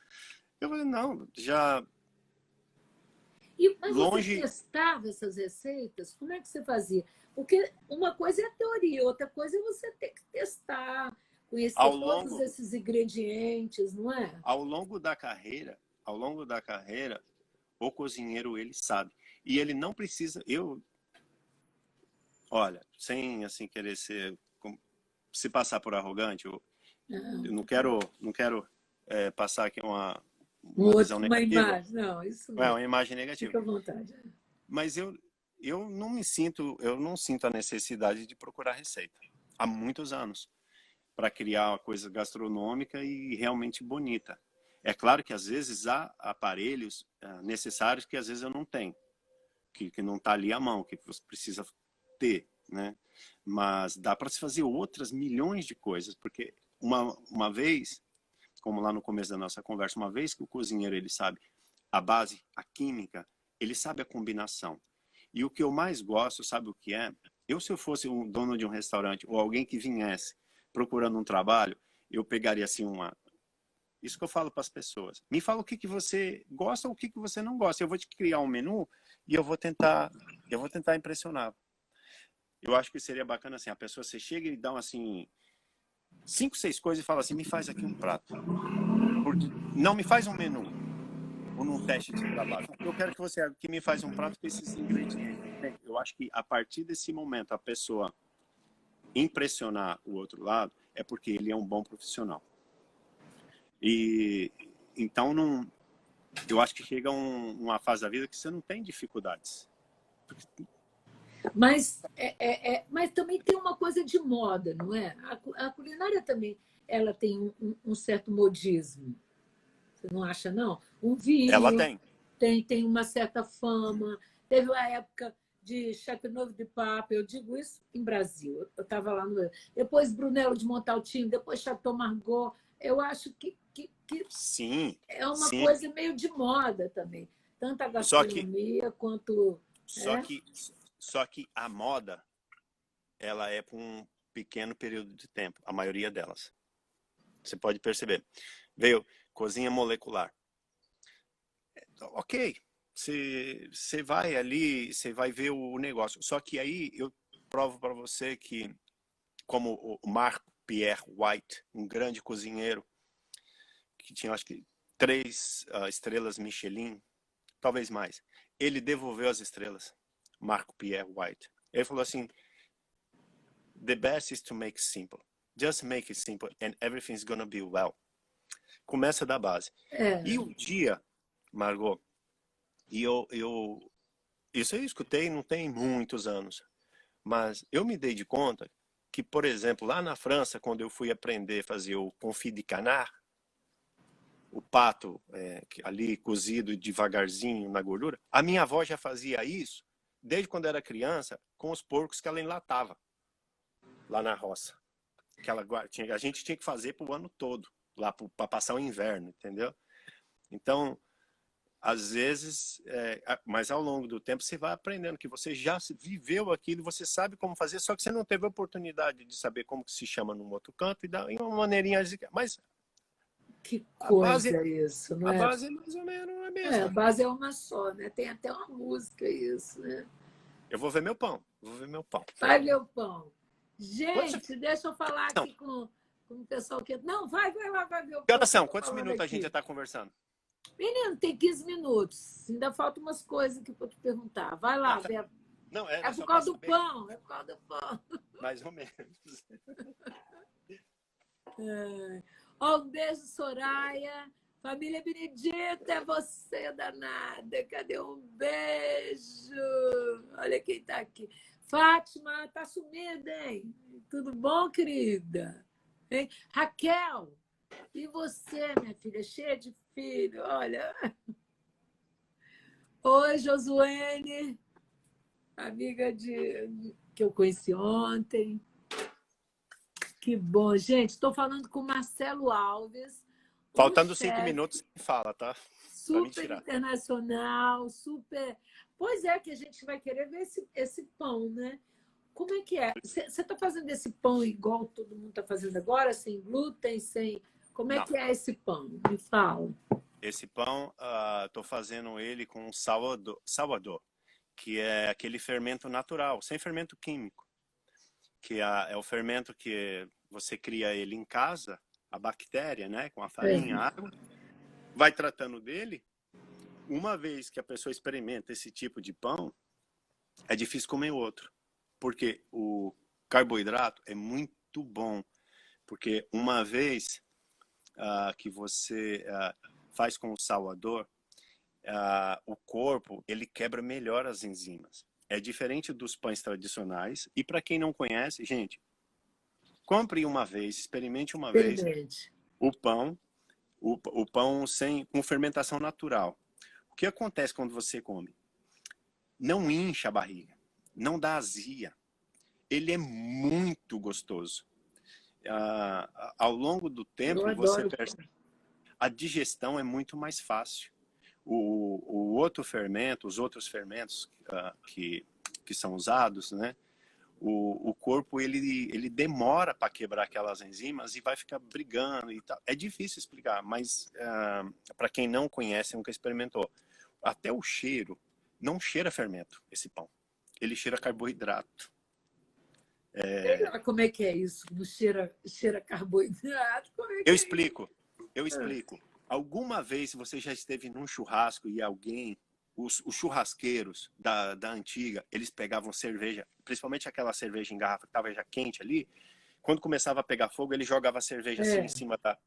eu falei, não, já Mas você longe... testava essas receitas? Como é que você fazia? Porque uma coisa é a teoria, outra coisa é você ter que testar, conhecer todos esses ingredientes, não é? Ao longo da carreira, o cozinheiro, ele sabe. E ele não precisa... Olha, sem assim querer se passar por arrogante, eu não quero passar aqui uma visão Uma negativa. imagem, não, isso não. É uma imagem negativa. Fica à vontade. Mas eu não sinto a necessidade de procurar receita há muitos anos para criar uma coisa gastronômica e realmente bonita. É claro que às vezes há aparelhos necessários que às vezes eu não tenho, que não está ali à mão, que você precisa ter, né? Mas dá para se fazer outras milhões de coisas, porque uma vez, como lá no começo da nossa conversa, uma vez que o cozinheiro ele sabe a base, a química, ele sabe a combinação. E o que eu mais gosto, sabe o que é? Se eu fosse um dono de um restaurante ou alguém que viesse procurando um trabalho, eu pegaria assim isso que eu falo para as pessoas. Me fala o que você gosta ou o que você não gosta. Eu vou te criar um menu e eu vou tentar impressionar. Eu acho que seria bacana assim, a pessoa, você chega e dá assim 5, 6 coisas e fala assim, me faz aqui um prato. Não me faz um menu ou num teste de trabalho. Eu quero que me faz um prato com esses ingredientes. Eu acho que a partir desse momento a pessoa impressionar o outro lado é porque ele é um bom profissional. E então eu acho que chega uma fase da vida que você não tem dificuldades. Mas também tem uma coisa de moda, não é? A culinária também ela tem um certo modismo. Você não acha, não? Um vinho Ela tem uma certa fama. Teve uma época de Châteauneuf du Pape, eu digo isso em Brasil. Eu estava lá no... Depois Brunello de Montalcino, depois Chateau Margaux. Eu acho que sim, é uma sim. coisa meio de moda também. Tanto a gastronomia quanto... Só que a moda, ela é por um pequeno período de tempo, a maioria delas. Você pode perceber. Veio cozinha molecular. Ok, você vai ali, você vai ver o negócio. Só que aí eu provo para você que, como o Mark Pierre White, um grande cozinheiro, que tinha acho que 3 estrelas Michelin, talvez mais, ele devolveu as estrelas, Marco Pierre White. Ele falou assim, the best is to make simple. Just make it simple and everything's gonna be well. Começa da base. E um dia, Margot, isso eu escutei não tem muitos anos, mas eu me dei de conta que, por exemplo, lá na França, quando eu fui aprender a fazer o confit de canard, o pato ali cozido devagarzinho na gordura, a minha avó já fazia isso desde quando era criança com os porcos que ela enlatava lá na roça. A gente tinha que fazer para o ano todo, lá para passar o inverno, entendeu? Então, às vezes, mas ao longo do tempo você vai aprendendo que você já viveu aquilo, você sabe como fazer, só que você não teve a oportunidade de saber como que se chama num outro canto e dar uma maneirinha, mas que coisa isso, não é? A base é mais ou menos a mesma. A base é uma só, né? Tem até uma música isso, né? Eu vou ver meu pão. Vai ver o pão. Gente, deixa eu falar aqui com o pessoal que... Não, vai ver o pão. Que horas são? Quantos minutos a gente já está conversando? Menino, tem 15 minutos. Ainda faltam umas coisas aqui para te perguntar. Vai lá, Beba. Não, é por causa do pão. É por causa do pão. Mais ou menos. Ó, um beijo, Soraya. Família Benedita, é você danada. Cadê um beijo? Olha quem está aqui. Fátima, tá sumida, hein? Tudo bom, querida? Hein? Raquel, e você, minha filha, cheia de filho? Olha. Oi, Josuene, amiga que eu conheci ontem. Que bom, gente. Estou falando com o Marcelo Alves, Faltando 5 minutos, fala, tá? super internacional, super. Pois é, que a gente vai querer ver esse pão, né? Como é que é? Você está fazendo esse pão igual todo mundo está fazendo agora, sem glúten, sem. Como é que é esse pão? Me fala. Esse pão, estou fazendo ele com sourdough, que é aquele fermento natural, sem fermento químico, que é o fermento que você cria ele em casa, a bactéria, né, com a farinha, a água, vai tratando dele. Uma vez que a pessoa experimenta esse tipo de pão, é difícil comer outro, porque o carboidrato é muito bom, porque uma vez que você faz com o sourdough, o corpo ele quebra melhor as enzimas. É diferente dos pães tradicionais. E para quem não conhece, gente, compre uma vez, experimente uma vez o pão com fermentação natural. O que acontece quando você come? Não incha a barriga, não dá azia. Ele é muito gostoso. Ao longo do tempo, você percebe a digestão é muito mais fácil. O outro fermento, os outros fermentos que são usados, né? O corpo ele demora para quebrar aquelas enzimas e vai ficar brigando e tal. É difícil explicar, mas para quem não conhece, nunca experimentou, até o cheiro não cheira fermento, esse pão. Ele cheira carboidrato. Como é que é isso? Não cheira carboidrato? Como é que Eu explico. Alguma vez você já esteve num churrasco e alguém, os churrasqueiros da antiga, eles pegavam cerveja, principalmente aquela cerveja em garrafa que estava já quente ali, quando começava a pegar fogo, ele jogava a cerveja assim em cima da...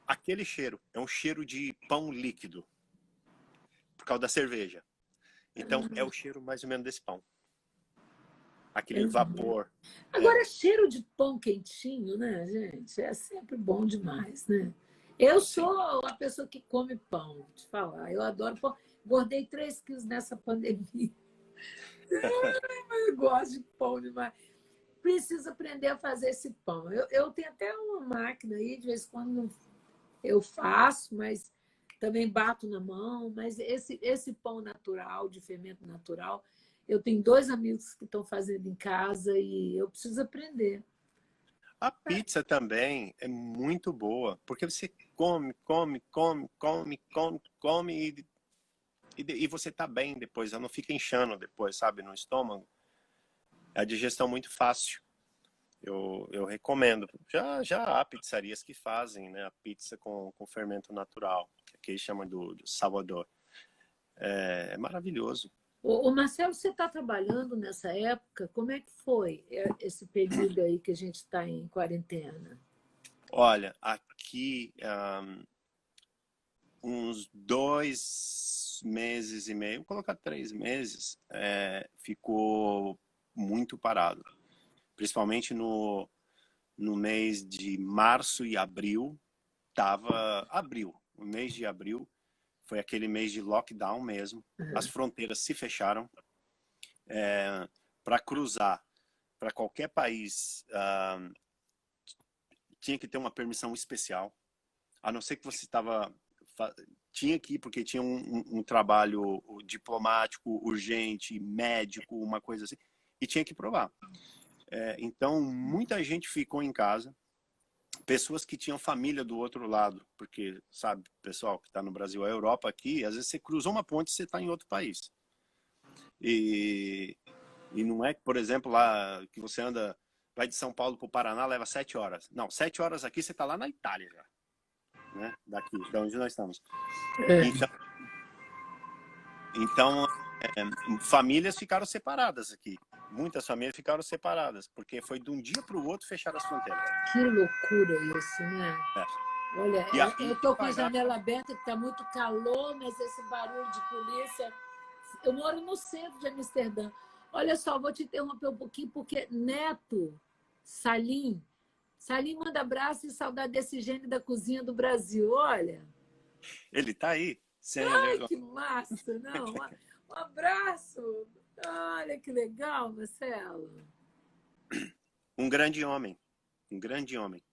Aquele cheiro é um cheiro de pão líquido, por causa da cerveja. Então, é o cheiro mais ou menos desse pão. Aquele vapor. Agora, cheiro de pão quentinho, né, gente? É sempre bom demais, né? Eu sou a pessoa que come pão, vou te falar. Eu adoro pão. Engordei 3 quilos nessa pandemia. Eu gosto de pão demais. Preciso aprender a fazer esse pão. Eu tenho até uma máquina aí, de vez em quando eu faço, mas também bato na mão. Mas esse pão natural, de fermento natural, eu tenho 2 amigos que estão fazendo em casa e eu preciso aprender. A pizza também é muito boa, porque você come e você tá bem depois, ela não fica inchando depois, sabe, no estômago. É a digestão muito fácil. Eu recomendo. Já há pizzarias que fazem, né, a pizza com fermento natural, que eles chamam do sourdough. É maravilhoso. O Marcelo, você está trabalhando nessa época? Como é que foi esse período aí que a gente está em quarentena? Olha, aqui uns 2 meses e meio, vou colocar 3 meses, ficou muito parado. Principalmente no mês de março e abril, o mês de abril foi aquele mês de lockdown mesmo. As fronteiras se fecharam. Para cruzar para qualquer país, tinha que ter uma permissão especial, a não ser que você tinha que ir porque tinha um trabalho diplomático, urgente, médico, uma coisa assim, e tinha que provar. Então, muita gente ficou em casa, pessoas que tinham família do outro lado, porque, sabe, pessoal que está no Brasil, a Europa aqui, às vezes você cruzou uma ponte e você está em outro país. E não é que, por exemplo, lá que você vai de São Paulo para o Paraná, leva 7 horas. Não, 7 horas aqui você está lá na Itália já, né? Daqui, de onde nós estamos. Então famílias ficaram separadas aqui. muitas famílias ficaram separadas, porque foi de um dia para o outro fechar as fronteiras. Que loucura isso, né? É. Olha, E aí, eu estou com a janela aberta, que está muito calor, mas esse barulho de polícia... Eu moro no centro de Amsterdã. Olha só, vou te interromper um pouquinho, porque Neto Salim manda abraço e saudade desse gênio da cozinha do Brasil. Olha, ele está aí. ai, que massa! Não, um abraço! Olha que legal, Marcelo. Um grande homem. Um grande homem.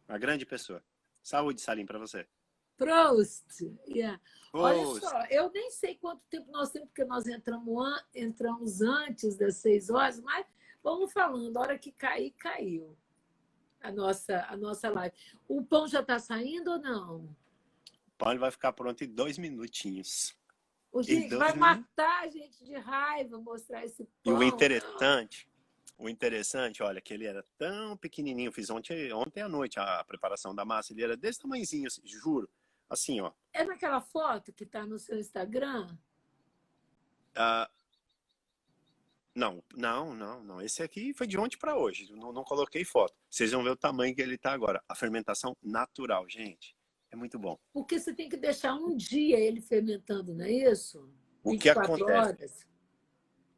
Uma grande pessoa. Saúde, Salim, para você. Prost! Yeah. Olha Prost. só, eu nem sei quanto tempo nós temos, porque nós entramos antes das 6 horas, mas vamos falando, a hora que cair, caiu a nossa live. O pão já está saindo ou não? O pão vai ficar pronto em 2 minutinhos. O gente vai matar a gente de raiva mostrar esse pão. E o interessante, olha, que ele era tão pequenininho. Fiz ontem à noite a preparação da massa. Ele era desse tamanhozinho, assim, juro. Assim, ó. É naquela foto que está no seu Instagram? Não. Esse aqui foi de ontem para hoje. Não coloquei foto. Vocês vão ver o tamanho que ele está agora. A fermentação natural, gente. É muito bom. Porque você tem que deixar um dia ele fermentando, não é isso? O que acontece?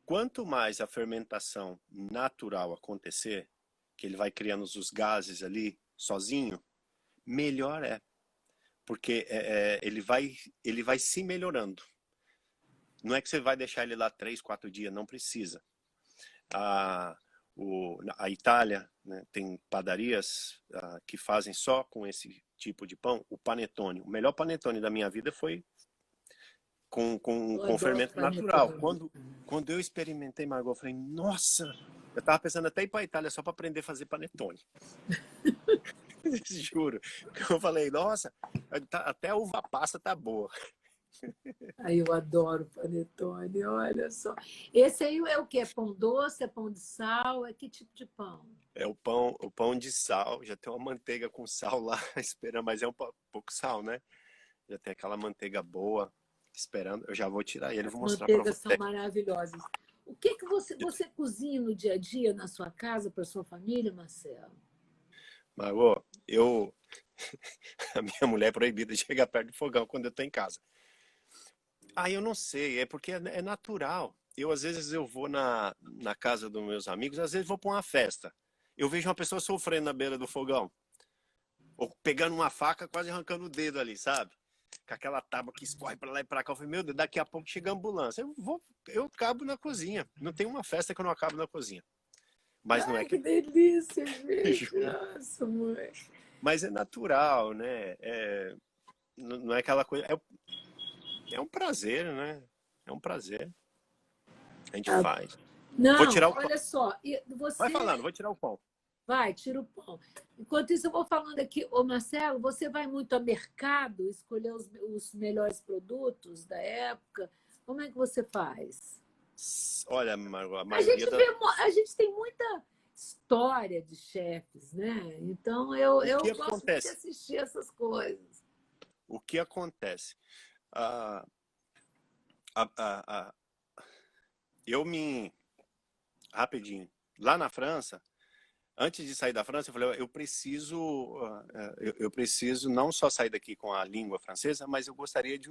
Quanto mais a fermentação natural acontecer, que ele vai criando os gases ali sozinho, melhor é. Porque ele vai se melhorando. Não é que você vai deixar ele lá 3, 4 dias, não precisa. A Itália, né, tem padarias que fazem só com esse tipo de pão, o panetone. O melhor panetone da minha vida foi com fermento natural. Quando eu experimentei, Margot, eu falei, nossa, eu tava pensando até ir para a Itália só para aprender a fazer panetone. Juro. Eu falei, nossa, até a uva passa tá boa. Aí eu adoro panetone, olha só. Esse aí é o quê? É pão doce, é pão de sal? É que tipo de pão? É o pão de sal, já tem uma manteiga com sal lá esperando, mas é um pouco sal, né? Já tem aquela manteiga boa esperando. Eu já vou tirar ele, vou mostrar para você. Manteigas são maravilhosas. O que você cozinha no dia a dia na sua casa para sua família, Marcelo? Margot, a minha mulher é proibida de chegar perto do fogão quando eu tô em casa. Eu não sei, é porque é natural. Às vezes eu vou na casa dos meus amigos, às vezes vou para uma festa. Eu vejo uma pessoa sofrendo na beira do fogão. Ou pegando uma faca, quase arrancando o dedo ali, sabe? Com aquela tábua que escorre para lá e para cá. Eu falei, meu Deus, daqui a pouco chega a ambulância. Eu acabo na cozinha. Não tem uma festa que eu não acabo na cozinha. Mas não é que... Que delícia, gente. Nossa, mãe. Mas é natural, né? Não é aquela coisa... É um prazer, né? É um prazer. A gente faz. Não, vou tirar o pão. Olha só. Vai falando, vou tirar o pão. Vai, tira o pão. Enquanto isso, eu vou falando aqui. Ô, Marcelo, você vai muito ao mercado escolher os melhores produtos da época? Como é que você faz? Olha, Margot, a gente tem muita história de chefes, né? Então, eu gosto muito de assistir essas coisas. O que acontece? Rapidinho, lá na França, antes de sair da França, eu falei, eu preciso não só sair daqui com a língua francesa, mas eu gostaria de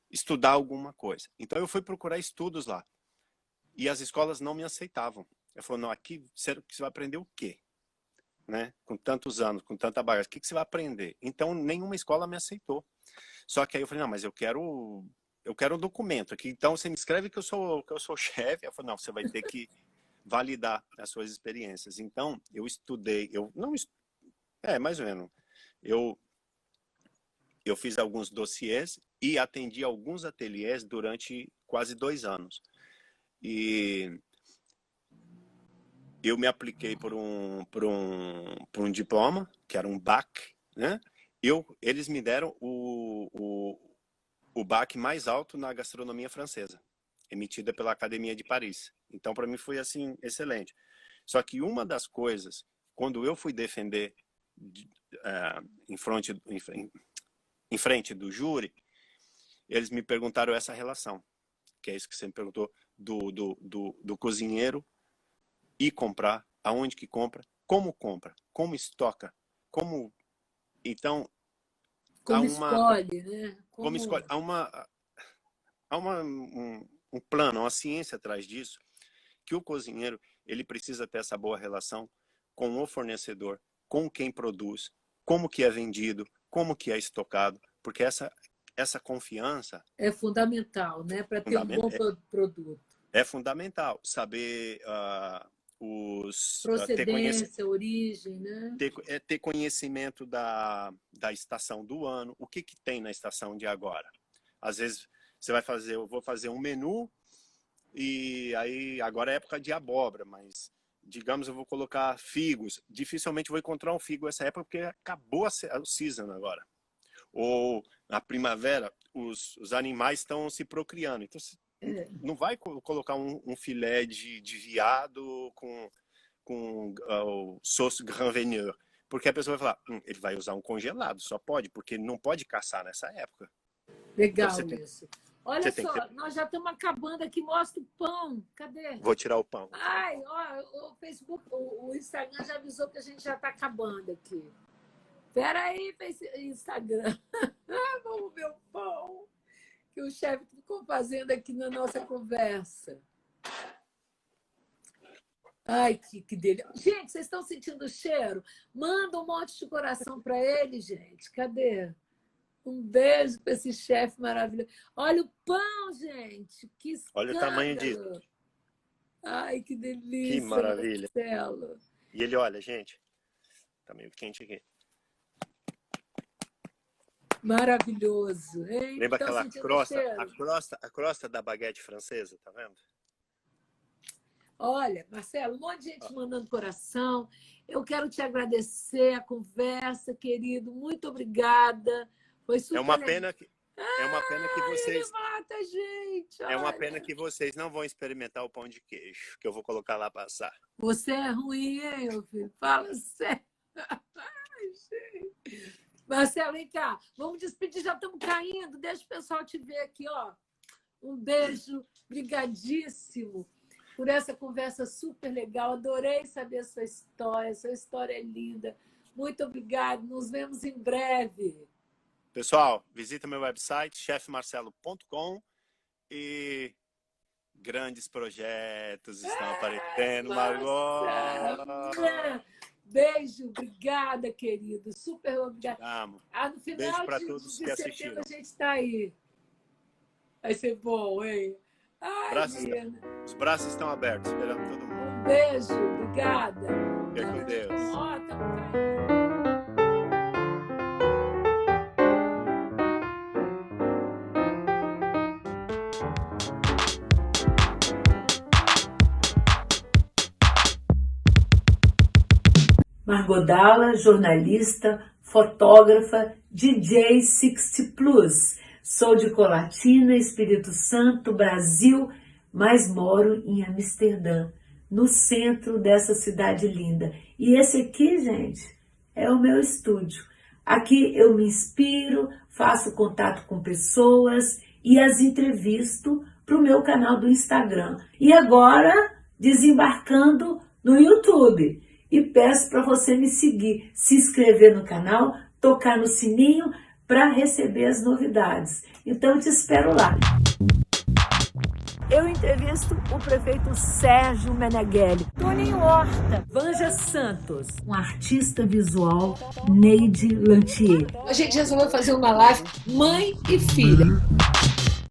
estudar alguma coisa. Então eu fui procurar estudos lá. E as escolas não me aceitavam. Eu falei, não, aqui você vai aprender o quê? Né? Com tantos anos, com tanta bagagem, o que você vai aprender? Então nenhuma escola me aceitou. Só que aí eu falei, não, mas eu quero um documento aqui. Então você me escreve que eu sou chefe. Eu falei, não, você vai ter que validar as suas experiências. Então eu estudei, mais ou menos. Eu fiz alguns dossiês e atendi alguns ateliês durante quase 2 anos. E eu me apliquei por um diploma, que era um BAC, né? Eles me deram o BAC mais alto na gastronomia francesa, emitida pela Academia de Paris. Então, para mim, foi assim, excelente. Só que uma das coisas, quando eu fui defender em frente do júri, eles me perguntaram essa relação, que é isso que você me perguntou, do cozinheiro ir comprar, aonde que compra, como estoca, como... Então, Como escolhe, né? Como escolhe, há um plano, uma ciência atrás disso, que o cozinheiro ele precisa ter essa boa relação com o fornecedor, com quem produz, como que é vendido, como que é estocado, porque essa confiança é fundamental, né, para ter um bom produto. É fundamental saber procedência, origem, né? Ter conhecimento da estação do ano, o que tem na estação de agora. Às vezes eu vou fazer um menu e aí agora é época de abóbora, mas digamos eu vou colocar figos, dificilmente vou encontrar um figo nessa época porque acabou o season agora. Ou na primavera os animais estão se procriando, então não vai colocar um filé de veado com sauce grand veneur, porque a pessoa vai falar, ele vai usar um congelado, só pode, porque não pode caçar nessa época. Legal então, isso. Olha só, nós já estamos acabando aqui, mostra o pão, cadê? Vou tirar o pão. Ai, ó, o Facebook, o Instagram já avisou que a gente já está acabando aqui. Espera aí, Instagram. Vamos ver o pão que o chefe ficou fazendo aqui na nossa conversa. Ai, que delícia. Gente, vocês estão sentindo o cheiro? Manda um monte de coração para ele, gente. Cadê? Um beijo para esse chefe maravilhoso. Olha o pão, gente. Que escândalo. Olha o tamanho disso. Ai, que delícia. Que maravilha. Marcelo. E ele, olha, gente, tá meio quente aqui. Maravilhoso, hein? Lembra aquela crosta da baguete francesa, tá vendo? Olha, Marcelo, um monte de gente mandando coração. Eu quero te agradecer a conversa, querido. Muito obrigada. Foi super É uma pena que vocês... Ele mata a gente. É uma pena que vocês não vão experimentar o pão de queijo, que eu vou colocar lá passar. Você é ruim, hein, meu filho? Fala sério. Ai, gente. Marcelo, vem cá. Vamos despedir, já estamos caindo. Deixa o pessoal te ver aqui, ó. Um beijo, brigadíssimo por essa conversa super legal. Adorei saber a sua história é linda. Muito obrigada. Nos vemos em breve. Pessoal, visita meu website, chefmarcelo.com, e grandes projetos estão aparecendo, Margot. Beijo, obrigada, querido. Super obrigada. Amo. No final todos de que setembro assistiram. a gente está aí. Vai ser bom, hein? Ai, os braços estão abertos, esperando todo mundo. Um beijo, obrigada. Fique com Deus. Ó, estamos caindo. Margot Dalla, jornalista, fotógrafa, DJ 60 Plus. Sou de Colatina, Espírito Santo, Brasil, mas moro em Amsterdã, no centro dessa cidade linda. E esse aqui, gente, é o meu estúdio. Aqui eu me inspiro, faço contato com pessoas e as entrevisto para o meu canal do Instagram. E agora, desembarcando no YouTube. E peço para você me seguir, se inscrever no canal, tocar no sininho para receber as novidades. Então, eu te espero lá. Eu entrevisto o prefeito Sérgio Meneghelli, Toninho Horta, Vanja Santos, um artista visual, Neide Lantier. A gente resolveu fazer uma live mãe e filha.